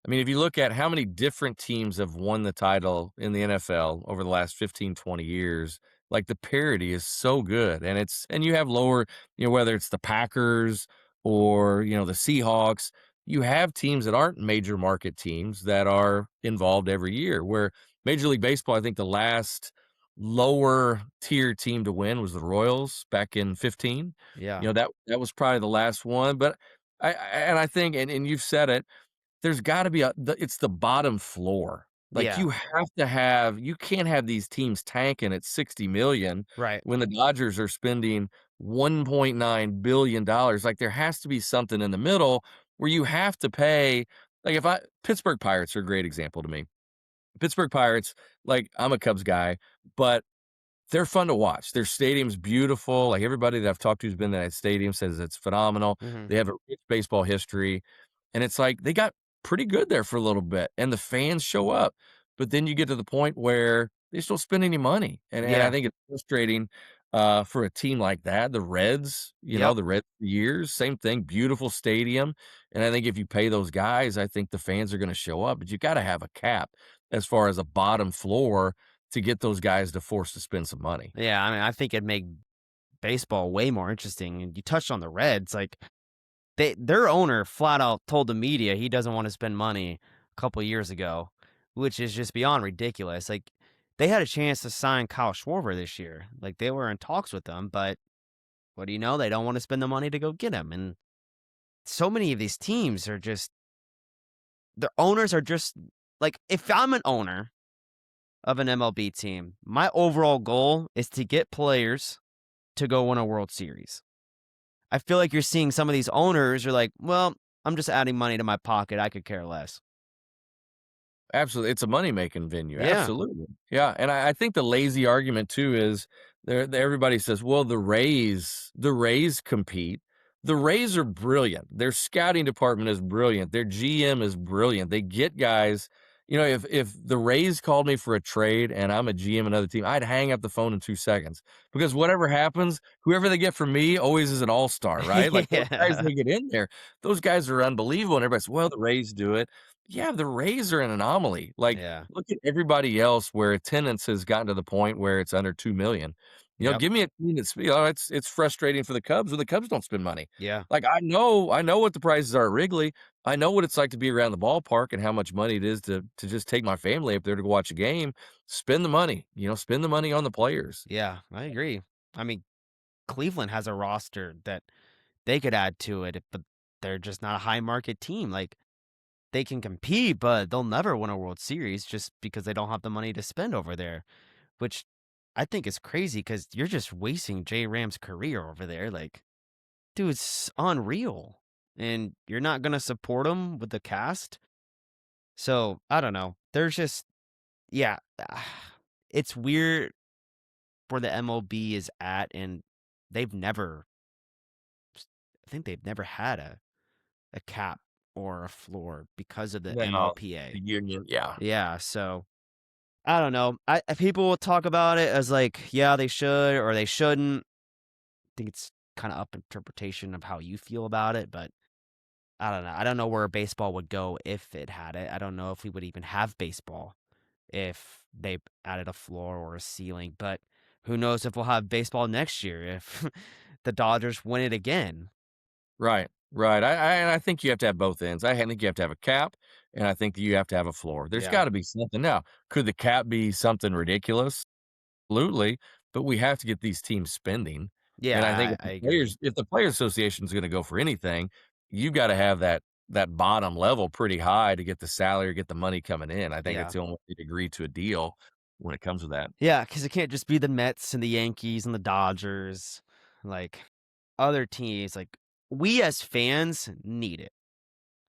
I mean, if you look at how many different teams have won the title in the NFL over the last 15, 20 years, like the parity is so good. And you have lower, whether it's the Packers or, the Seahawks, you have teams that aren't major market teams that are involved every year. Where Major League Baseball, I think the last lower tier team to win was the Royals back in 15. Yeah. That was probably the last one. But I think, and you've said it, there's gotta be it's the bottom floor. Like, Yeah. you can't have these teams tanking at 60,000,000 Right. when the Dodgers are spending $1.9 billion. Like, there has to be something in the middle where you have to pay. Like, Pittsburgh Pirates are a great example to me. Pittsburgh Pirates, like, I'm a Cubs guy, but they're fun to watch. Their stadium's beautiful. Like, everybody that I've talked to who's been to that stadium says it's phenomenal. Mhm. They have a rich baseball history. And it's like they got pretty good there for a little bit, and the fans show up. But then you get to the point where they still spend any money, and I Yeah. think it's frustrating for a team like that. The Reds, Yep. the Reds for years, same thing, beautiful stadium. And I think if you pay those guys, I think the fans are going to show up. But you got to have a cap as far as a bottom floor to get those guys to force to spend some money. Yeah, I mean, I think it'd make baseball way more interesting, and you touched on the Reds, like, their owner flat out told the media he doesn't wanna spend money a couple years ago, which is just beyond ridiculous. Like, they had a chance to sign Kyle Schwarber this year. Like, they were in talks with them, but what do you know? They don't wanna spend the money to go get him, and so many of these teams are just their owners are just like, if I'm an owner of an MLB team, my overall goal is to get players to go win a World Series. I feel like you're seeing some of these owners are like, "Well, I'm just adding money to my pocket. I could care less." Absolutely, it's a money-making venue, Yeah. absolutely. Yeah, and I think the lazy argument too is everybody says, "Well, the Rays compete." The Rays are brilliant. Their scouting department is brilliant. Their GM is brilliant. They get guys. If the Rays called me for a trade and I'm a GM another team, I'd hang up the phone in 2 seconds because whatever happens, whoever they get from me always is an all-star, right? Like, those guys Yeah. they get in there, those guys are unbelievable, and everybody says, "Well, the Rays do it." Yeah, the Rays are an anomaly. Like, Yeah. look at everybody else where attendance has gotten to the point where it's under 2,000,000. Yep. Give me a team that's, it's frustrating for the Cubs when the Cubs don't spend money. Yeah. Like, I know what the prices are at Wrigley. I know what it's like to be around the ballpark and how much money it is to just take my family up there to go watch a game. Spend the money, spend the money on the players. Yeah, I agree. I mean, Cleveland has a roster that they could add to it, but they're just not a high market team. Like, they can compete, but they'll never win a World Series just because they don't have the money to spend over there, which I think is crazy because you're just wasting J Ram's career over there. Like, dude, it's unreal. And you're not going to support him with the cast. So I don't know. There's just, yeah, it's weird where the MLB is at. And they've never, I think they've never had a cap or a floor because of the No, MLPA. the union, yeah. Yeah. So I don't know. People will talk about it as like, yeah, they should or they shouldn't. I think it's kind of up interpretation of how you feel about it, but I don't know. I don't know where baseball would go if it had it. I don't know if we would even have baseball if they added a floor or a ceiling, but who knows if we'll have baseball next year if the Dodgers win it again. Right, right. And I think you have to have both ends. I think you have to have a cap, and I think you have to have a floor. There's Yeah. gotta be something. Now, could the cap be something ridiculous? Absolutely, but we have to get these teams spending. And I think Yeah, I agree. if the Players Association is gonna go for anything, you gotta have that bottom level pretty high to get the salary or get the money coming in. I think Yeah. that's the only way to agree to a deal when it comes to that. Yeah, because it can't just be the Mets and the Yankees and the Dodgers. Like, other teams, like, we as fans need it.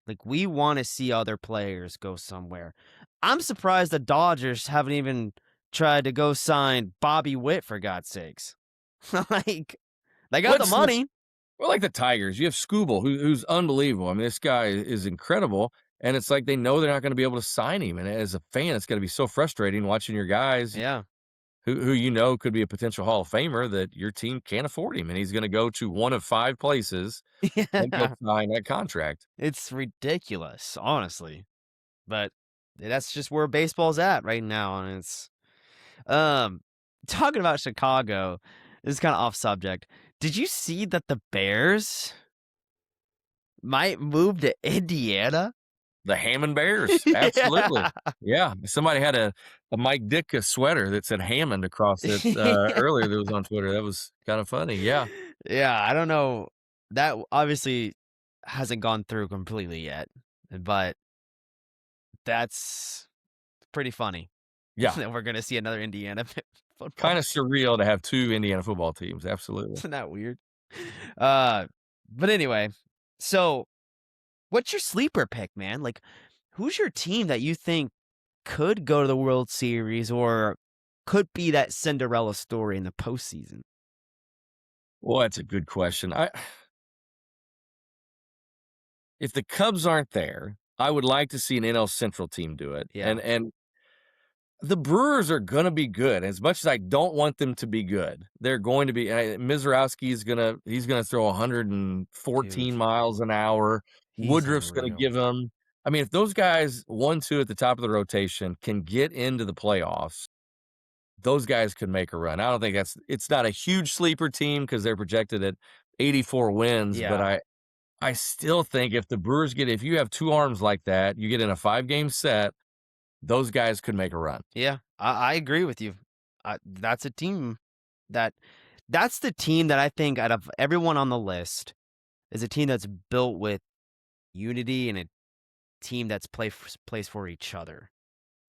Like, we wanna see other players go somewhere. I'm surprised the Dodgers haven't even tried to go sign Bobby Witt, for God's sakes. Like, they got the Let's money. Well, like the Tigers, you have Scooble, who's unbelievable. I mean, this guy is incredible, and it's like they know they're not gonna be able to sign him, and as a fan, it's gotta be so frustrating watching your guys Yeah. who you know could be a potential Hall of Famer that your team can't afford him, and he's gonna go to one of 5 places and go Yeah. sign that contract. It's ridiculous, honestly. But that's just where baseball's at right now, and it's um talking about Chicago, this is kind of off subject. Did you see that the Bears might move to Indiana? The Hammond Bears, absolutely. Yeah. Yeah, somebody had a Mike Ditka sweater that said Hammond across it, earlier that was on Twitter. That was kinda funny, yeah. Yeah, I don't know. That obviously hasn't gone through completely yet, but that's pretty funny Yeah, that we're gonna see another Indiana football kinda team. surreal to have 2 Indiana football teams, absolutely. Isn't that weird? Uh, but anyway, so what's your sleeper pick, man? Like, who's your team that you think could go to the World Series or could be that Cinderella story in the postseason? Well, that's a good question. I If the Cubs aren't there, I would like to see an NL Central team do it, Yeah, and the Brewers are gonna be good, as much as I don't want them to be good. They're going to be Mizorowski is he's gonna throw dude, 114 miles an hour. he's Woodruff's gonna unreal. give him I mean, if those guys 1, 2 at the top of the rotation can get into the playoffs, those guys could make a run. I don't think it's not a huge sleeper team because 'cause they're projected at 84 wins, but Yeah, I still think if you have 2 arms like that, you get in a 5-game set, those guys could make a run. yeah, I agree with you. That's a team that that's the team that I think out of everyone on the list is a team that's built with unity and a team that's plays for each other.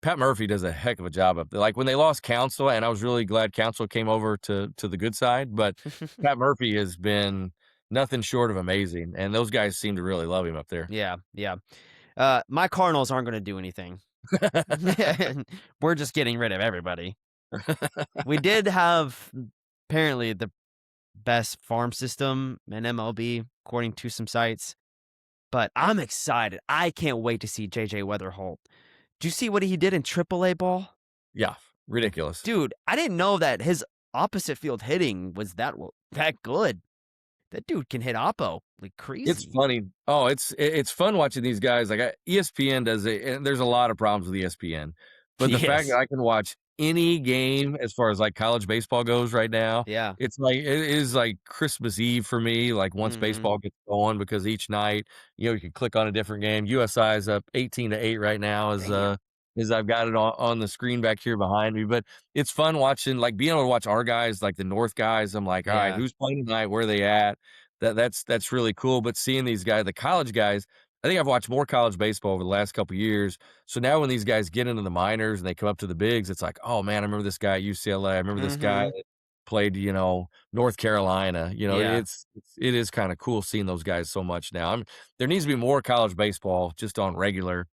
Pat Murphy does a heck of a job up there. Like, when they lost Counsell, and I was really glad Counsell came over to the good side, but Pat Murphy has been nothing short of amazing, and those guys seem to really love him up there. Yeah, yeah. My Cardinals aren't gonna do anything. We're just getting rid of everybody. We did have apparently the best farm system in MLB, according to some sites, but I'm excited. I can't wait to see JJ Weatherholt. Do you see what he did in AAA ball? Yeah, ridiculous. Dude, I didn't know that his opposite field hitting was that good. That dude can hit oppo like It's crazy. funny. Oh, it's fun watching these guys, like, ESPN does it and there's a lot of problems with ESPN, but the fact that Yes. I can watch any game as far as, like, college baseball goes right now, Yeah. it is like Christmas Eve for me, like, once Mhm. baseball gets going because each night, you can click on a different game. USI is up 18-8 right now Damn. as I've got it on the screen back here behind me, but it's fun watching, like, being able to watch our guys, like the North guys. I'm like, "Alright, Yeah. who's playing tonight? Where are they at?" That's really cool, but seeing these guys, the college guys, I think I've watched more college baseball over the last couple years, so now when these guys get into the minors and they come up to the bigs, it's like, "Oh, man, I remember this guy at UCLA. I remember this guy Mhm. that played, North Carolina." Yeah. It is kinda cool seeing those guys so much now. There needs to be more college baseball Dude, just on I regular.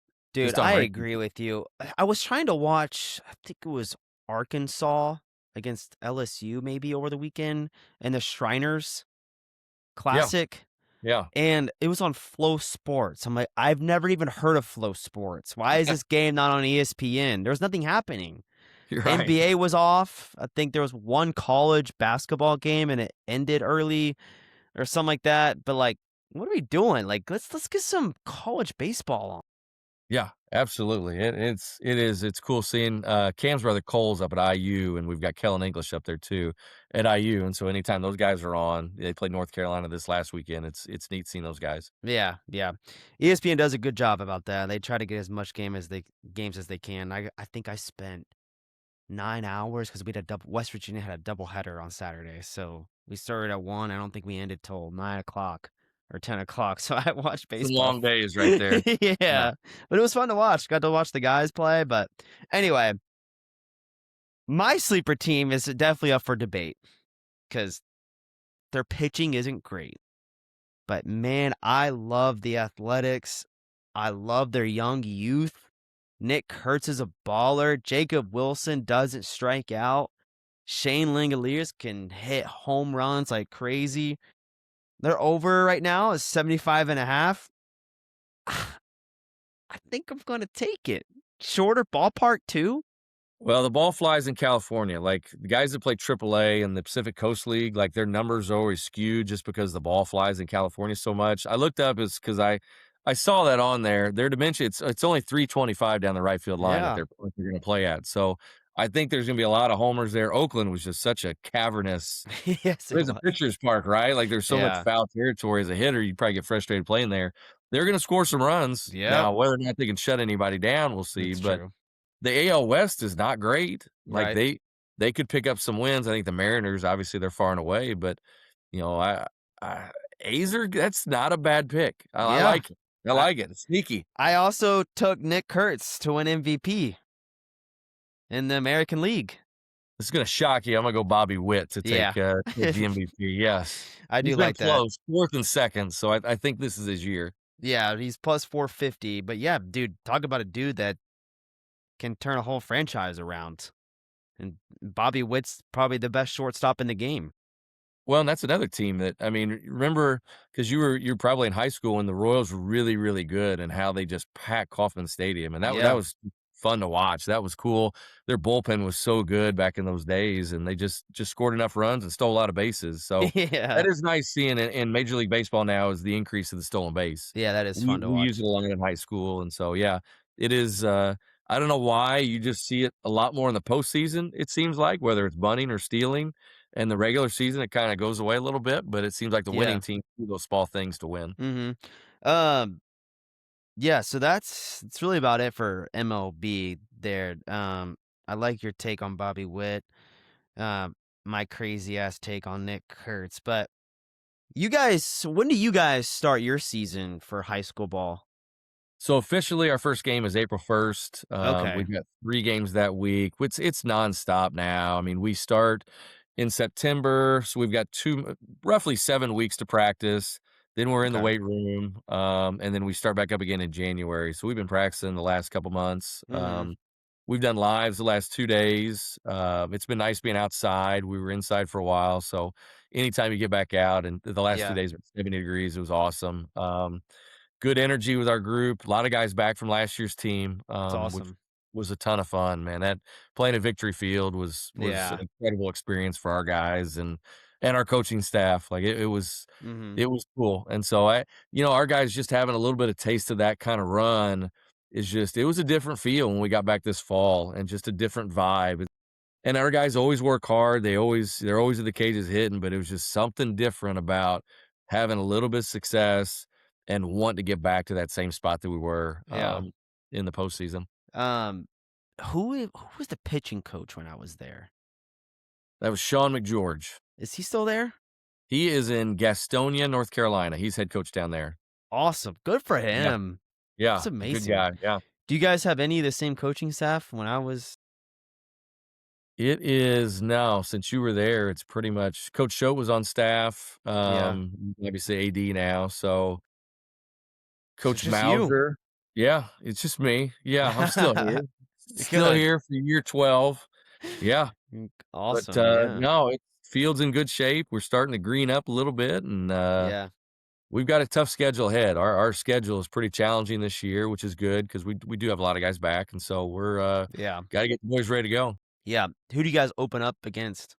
agree with you. I was trying to watch, I think it was Arkansas against LSU maybe over the weekend and the Shriners Yeah, Classic, yeah, and it was on Flow Sports. I'm like, I've never even heard of Flow Sports. Why is this game not on ESPN? There was nothing happening. you're right. NBA was off. I think there was one college basketball game and it ended early or something like that. But like, what are we doing? Like, let's get some college baseball on. Yeah, absolutely. It's cool seeing Cam's brother Cole's up at IU, and we've got Kellen English up there too at IU. And so anytime those guys are on, they played North Carolina this last weekend. It's neat seeing those guys. Yeah, yeah. ESPN does a good job about that. They try to get as much games as they can. I think I spent 9 hours because we had a double. West Virginia had a doubleheader on Saturday, so we started at 1. I don't think we ended till 9 o'clock or 10 o'clock. So I watched Some baseball. long days right there. Yeah. Yeah, but it was fun to watch. Got to watch the guys play. But anyway, my sleeper team is definitely up for debate because their pitching isn't great. But man, I love the Athletics. I love their young youth. Nick Kurtz is a baller. Jacob Wilson doesn't strike out. Shane Langoliers can hit home runs like crazy. Their over right now is 75.5. I think I'm going to take it. Shorter ballpark, too. Well, the ball flies in California. Like, the guys that play AAA and the Pacific Coast League, like, their numbers are always skewed just because the ball flies in California so much. I looked up is because I saw that on there. Their dimension, it's only 325 down the right field line that Yeah. they're gonna play at. So, I think there's gonna be a lot of homers there. Oakland was just such a cavernous Yes, it there's a was. pitcher's park, right? Like, there's so much Yeah. foul territory as a hitter, you'd probably get frustrated playing there. They're gonna score some runs. Yep. Now, whether or not they can shut anybody down, we'll see, It's but true. the AL West is not great. Like, Right. they could pick up some wins. I think the Mariners, obviously, they're far and away, but, you know, I Azer, that's not a bad pick. I Yeah. like it. I I, like it. It's sneaky. I also took Nick Kurtz to win MVP in the American League. This is gonna shock you. I'm gonna go Bobby Witt to Yeah. take the MVP, yes. I He's do been like that. close, 4th and 2nd, so I think this is his year. Yeah, he's plus 450. But yeah, dude, talk about a dude that can turn a whole franchise around. And Bobby Witt's probably the best shortstop in the game. Well, and that's another team that I mean, remember because you're probably in high school when the Royals were really, really good and how they just packed Kauffman Stadium, and that Yeah. was fun to watch. That was cool. Their bullpen was so good back in those days, and they just scored enough runs and stole a lot of bases. So that Yeah. is nice seeing in Major League Baseball now is the increase of the stolen base. Yeah, that is We fun to we used watch. it a lot in high school, and so yeah, it is. I don't know why you just see it a lot more in the postseason. It seems like whether it's bunting or stealing. In the regular season, it kinda goes away a little bit, but it seems like the Yeah. winning team do those small things to win. Mhm. Um, yeah, so that's really about it for MLB there. I like your take on Bobby Witt. Um, my crazy ass take on Nick Kurtz. But you guys, when do you guys start your season for high school ball? So, officially, our first game is April 1st. Okay. We've got 3 games that week. It's nonstop now. I mean, we start in September, so we've got 2 roughly 7 weeks to practice. Then we're in the Okay. weight room, and then we start back up again in January. So, we've been practicing the last couple months. Mhm. We've done lives the last 2 days. It's been nice being outside. We were inside for a while, so anytime you get back out and the last 2 Yeah, days were 70 degrees, it was awesome. Good energy with our group. A lot of guys back from last year's team, it's which awesome. was a ton of fun, man. That playing at Victory Field was an Yeah. incredible experience for our guys and our coaching staff. Like Mhm. it was cool. And so our guys just having a little bit of taste of that kind of run is just it was a different feel when we got back this fall and just a different vibe. And our guys always work hard. They're always at the cages hitting, but it was just something different about having a little bit of success and wanting to get back to that same spot that we were Yeah. in the postseason. Um, who was the pitching coach when I was there? That was Sean McGeorge. Is he still there? He is in Gastonia, North Carolina. He's head coach down there. Awesome. Good for Yeah, him. That's yeah, good amazing. guy. Yeah, Do you guys have any of the same coaching staff when I was? it is now since you were there. It's pretty much Coach Show was on staff. Yeah. Obviously AD now. So So Coach just you. Mauser. Yeah, it's just me. Yeah, I'm still here. Still Good. here for year 12. Yeah, but, Awesome. Yeah. no, field's in good shape. We're starting to green up a little bit, and, Yeah. we've got a tough schedule ahead. Our schedule is pretty challenging this year, which is good because we do have a lot of guys back, and so we're, Yeah. gotta get the boys ready to go. Yeah. Who do you guys open up against?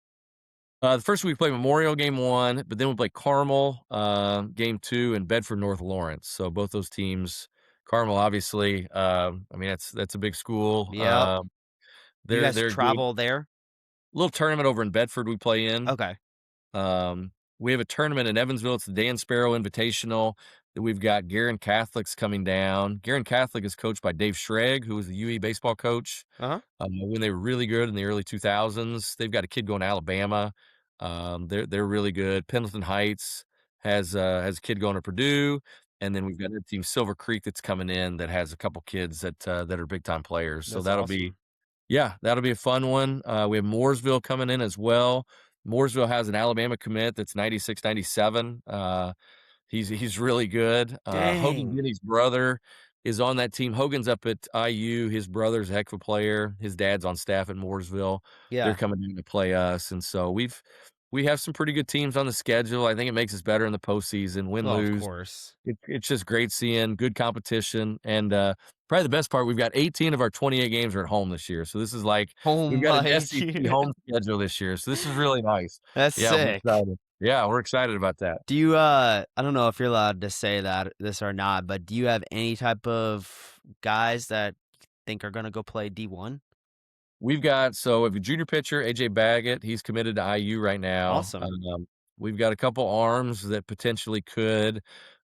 The first week we play Memorial game 1, but then we play Carmel, game 2, and Bedford North Lawrence. So both those teams Carmel, obviously, I mean, that's a big school. Yep. You guys They're good. travel there? Little tournament over in Bedford we play in. Okay. We have a tournament in Evansville. It's the Dan Sparrow Invitational. We've got Garen Catholic's coming down. Garen Catholic is coached by Dave Schrag, who was the UE baseball coach, Uh-huh. when they were really good in the early 2000s. They've got a kid going to Alabama. They're really good. Pendleton Heights has a kid going to Purdue, and then we've got a team Silver Creek that's coming in that has a couple kids that are big time players. So That's that'll be awesome. yeah, that'll be a fun one. We have Mooresville coming in as well. Mooresville has an Alabama commit that's 96, 97. He's really good. Hogan Dang. Guiney's brother is on that team. Hogan's up at IU. His brother's a heck of a player. His dad's on staff at Mooresville. They're Yeah. coming in to play us, and so we have some pretty good teams on the schedule. I think it makes us better in the postseason, win, Well, of lose. course. It's just great seeing good competition, and, probably the best part, we've got 18 of our 28 games are at home this year, so this is like Oh we've got an my SEC god. home schedule this year, so this is really nice. That's Yeah, we're sick. excited. Yeah, we're excited about that. Do you, I don't know if you're allowed to say this or not, but do you have any type of guys that you think are gonna go play D1? We've got so we have a junior pitcher, AJ Baggett, he's committed to IU right now. Awesome. We've got a couple arms that potentially could.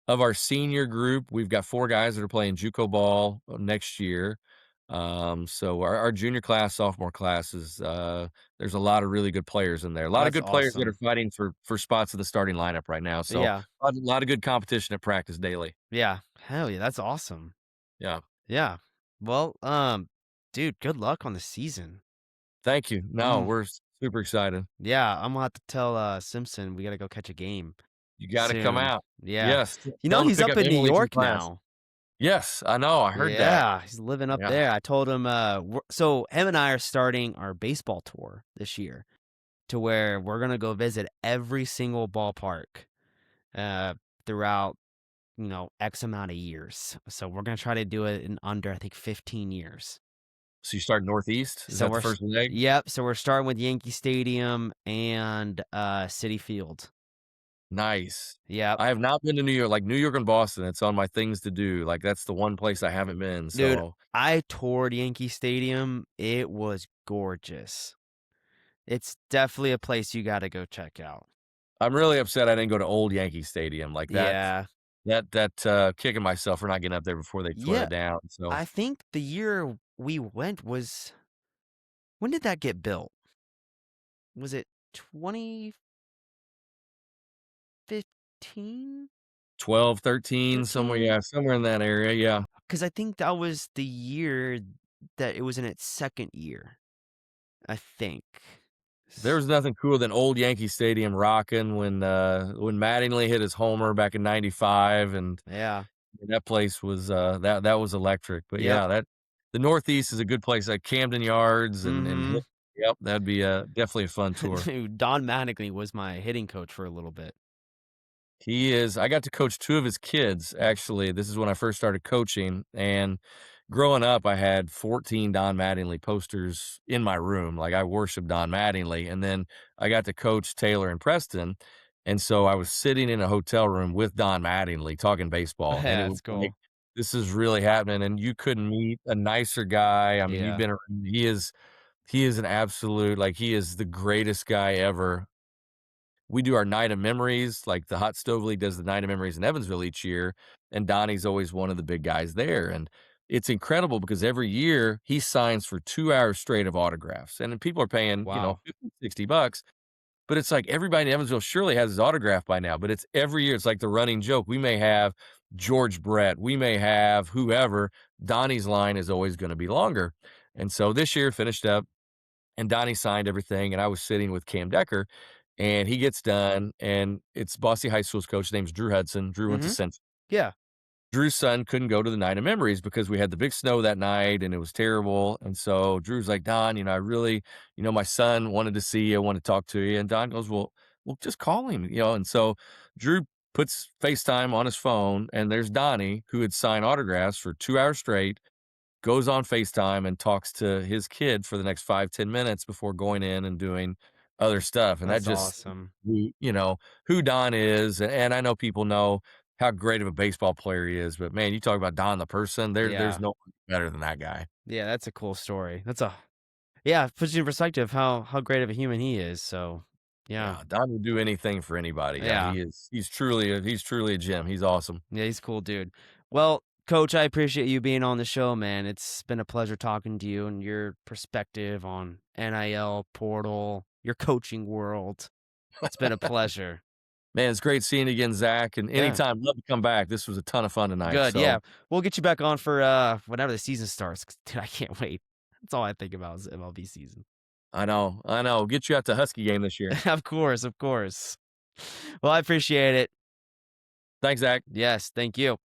Of our senior group, we've got 4 guys that are playing JUCO ball next year. So our junior class, sophomore class is, there's a lot of really good players in there. A lot of That's good players that are awesome. fighting for spots in the starting lineup right now. So Yeah. a lot of good competition at practice daily. Yeah. Hell yeah, that's awesome. Yeah. Yeah. Well, dude, good luck on the season. Thank you. No, I'm we're super excited. Yeah, I'm gonna have to tell, Simpson we gotta go catch a game You gotta come soon. out. Yeah. Yes. You Tell know, them to he's pick up up in New Emily's in York class. now. Yes, I know, I heard that. Yeah, he's living up Yeah. there. I told him, so him and I are starting our baseball tour this year to where we're gonna go visit every single ballpark, uh, throughout, X amount of years. So we're gonna try to do it in under, I think, 15 years. So you start Northeast? Is So that the first leg? yep, so we're starting with Yankee Stadium and, Citi Field. Nice. Yep. I have not been to New York, like, New York and Boston, it's on my things to do, like, that's the one place I haven't been, Dude, so I toured Yankee Stadium. It was gorgeous. It's definitely a place you gotta go check out. I'm really upset I didn't go to old Yankee Stadium, like, Yeah. kicking myself for not getting up there before they tore Yeah, it down, so I think the year we went was when did that get built? Was it 2015? 12, 13, somewhere 13? yeah, somewhere in that area, yeah. Because I think that was the year that it was in its 2nd year, I think. There S was nothing cooler than old Yankee Stadium rocking when Mattingly hit his homer back in '95, and Yeah. that place was, that was electric, but Yep. yeah, that the Northeast is a good place, like Camden Yards and Mhm. yep, that'd be, definitely a fun tour. Dude, Don Mattingly was my hitting coach for a little bit. He is I got to coach 2 of his kids, actually, this is when I first started coaching, and growing up, I had 14 Don Mattingly posters in my room, like, I worshiped Don Mattingly, and then I got to coach Taylor and Preston, and so I was sitting in a hotel room with Don Mattingly talking baseball, and it Yeah, was that's like, cool. "This is really happening," and you couldn't meet a nicer guy, I mean, you've Yeah. been around he is an absolute like, he is the greatest guy ever. We do our Night of Memories, like, the Hot Stove League does the Night of Memories in Evansville each year, and Donnie's always one of the big guys there, and it's incredible because every year he signs for 2 hours straight of autographs, and then people are paying, Wow. 50, $60, but it's like everybody in Evansville surely has his autograph by now, but it's every year, it's like the running joke. We may have George Brett, we may have whoever, Donnie's line is always gonna be longer, and so this year finished up and Donnie signed everything, and I was sitting with Cam Decker, and he gets done, and it's Bossy High School's coach, his name's Drew Hudson. Drew went to Mhm. Central. Yeah. Drew's son couldn't go to the Night of Memories because we had the big snow that night, and it was terrible, and so Drew's like, "Don, I really my son wanted to see you, want to talk to you," and Don goes, "Well, just call him," and so Drew puts FaceTime on his phone, and there's Donnie, who had signed autographs for 2 hours straight, goes on FaceTime and talks to his kid for the next 5, 10 minutes before going in and doing other stuff, and that That's just awesome. who Don is, and I know people know how great of a baseball player he is, but man, you talk about Don the person, there's Yeah. no one better than that guy. Yeah, that's a cool story. Yeah, puts you in perspective how great of a human he is, so Yeah. Yeah, Don would do anything for anybody. Yeah, Yeah. he's truly a gem. He's awesome. Yeah, he's cool, dude. Well, coach, I appreciate you being on the show, man. It's been a pleasure talking to you and your perspective on NIL, portal, your coaching world. It's been a pleasure. Man, it's great seeing you again, Zach, and Yeah. anytime, love to come back. This was a ton of fun tonight, Good. Yeah. so We'll get you back on for whenever the season starts. 'Cause, dude, I can't wait. That's all I think about is MLB season. I know. Get you out to Husky game this year. Of course, of course. Well, I appreciate it. Thanks, Zach. Yes, thank you.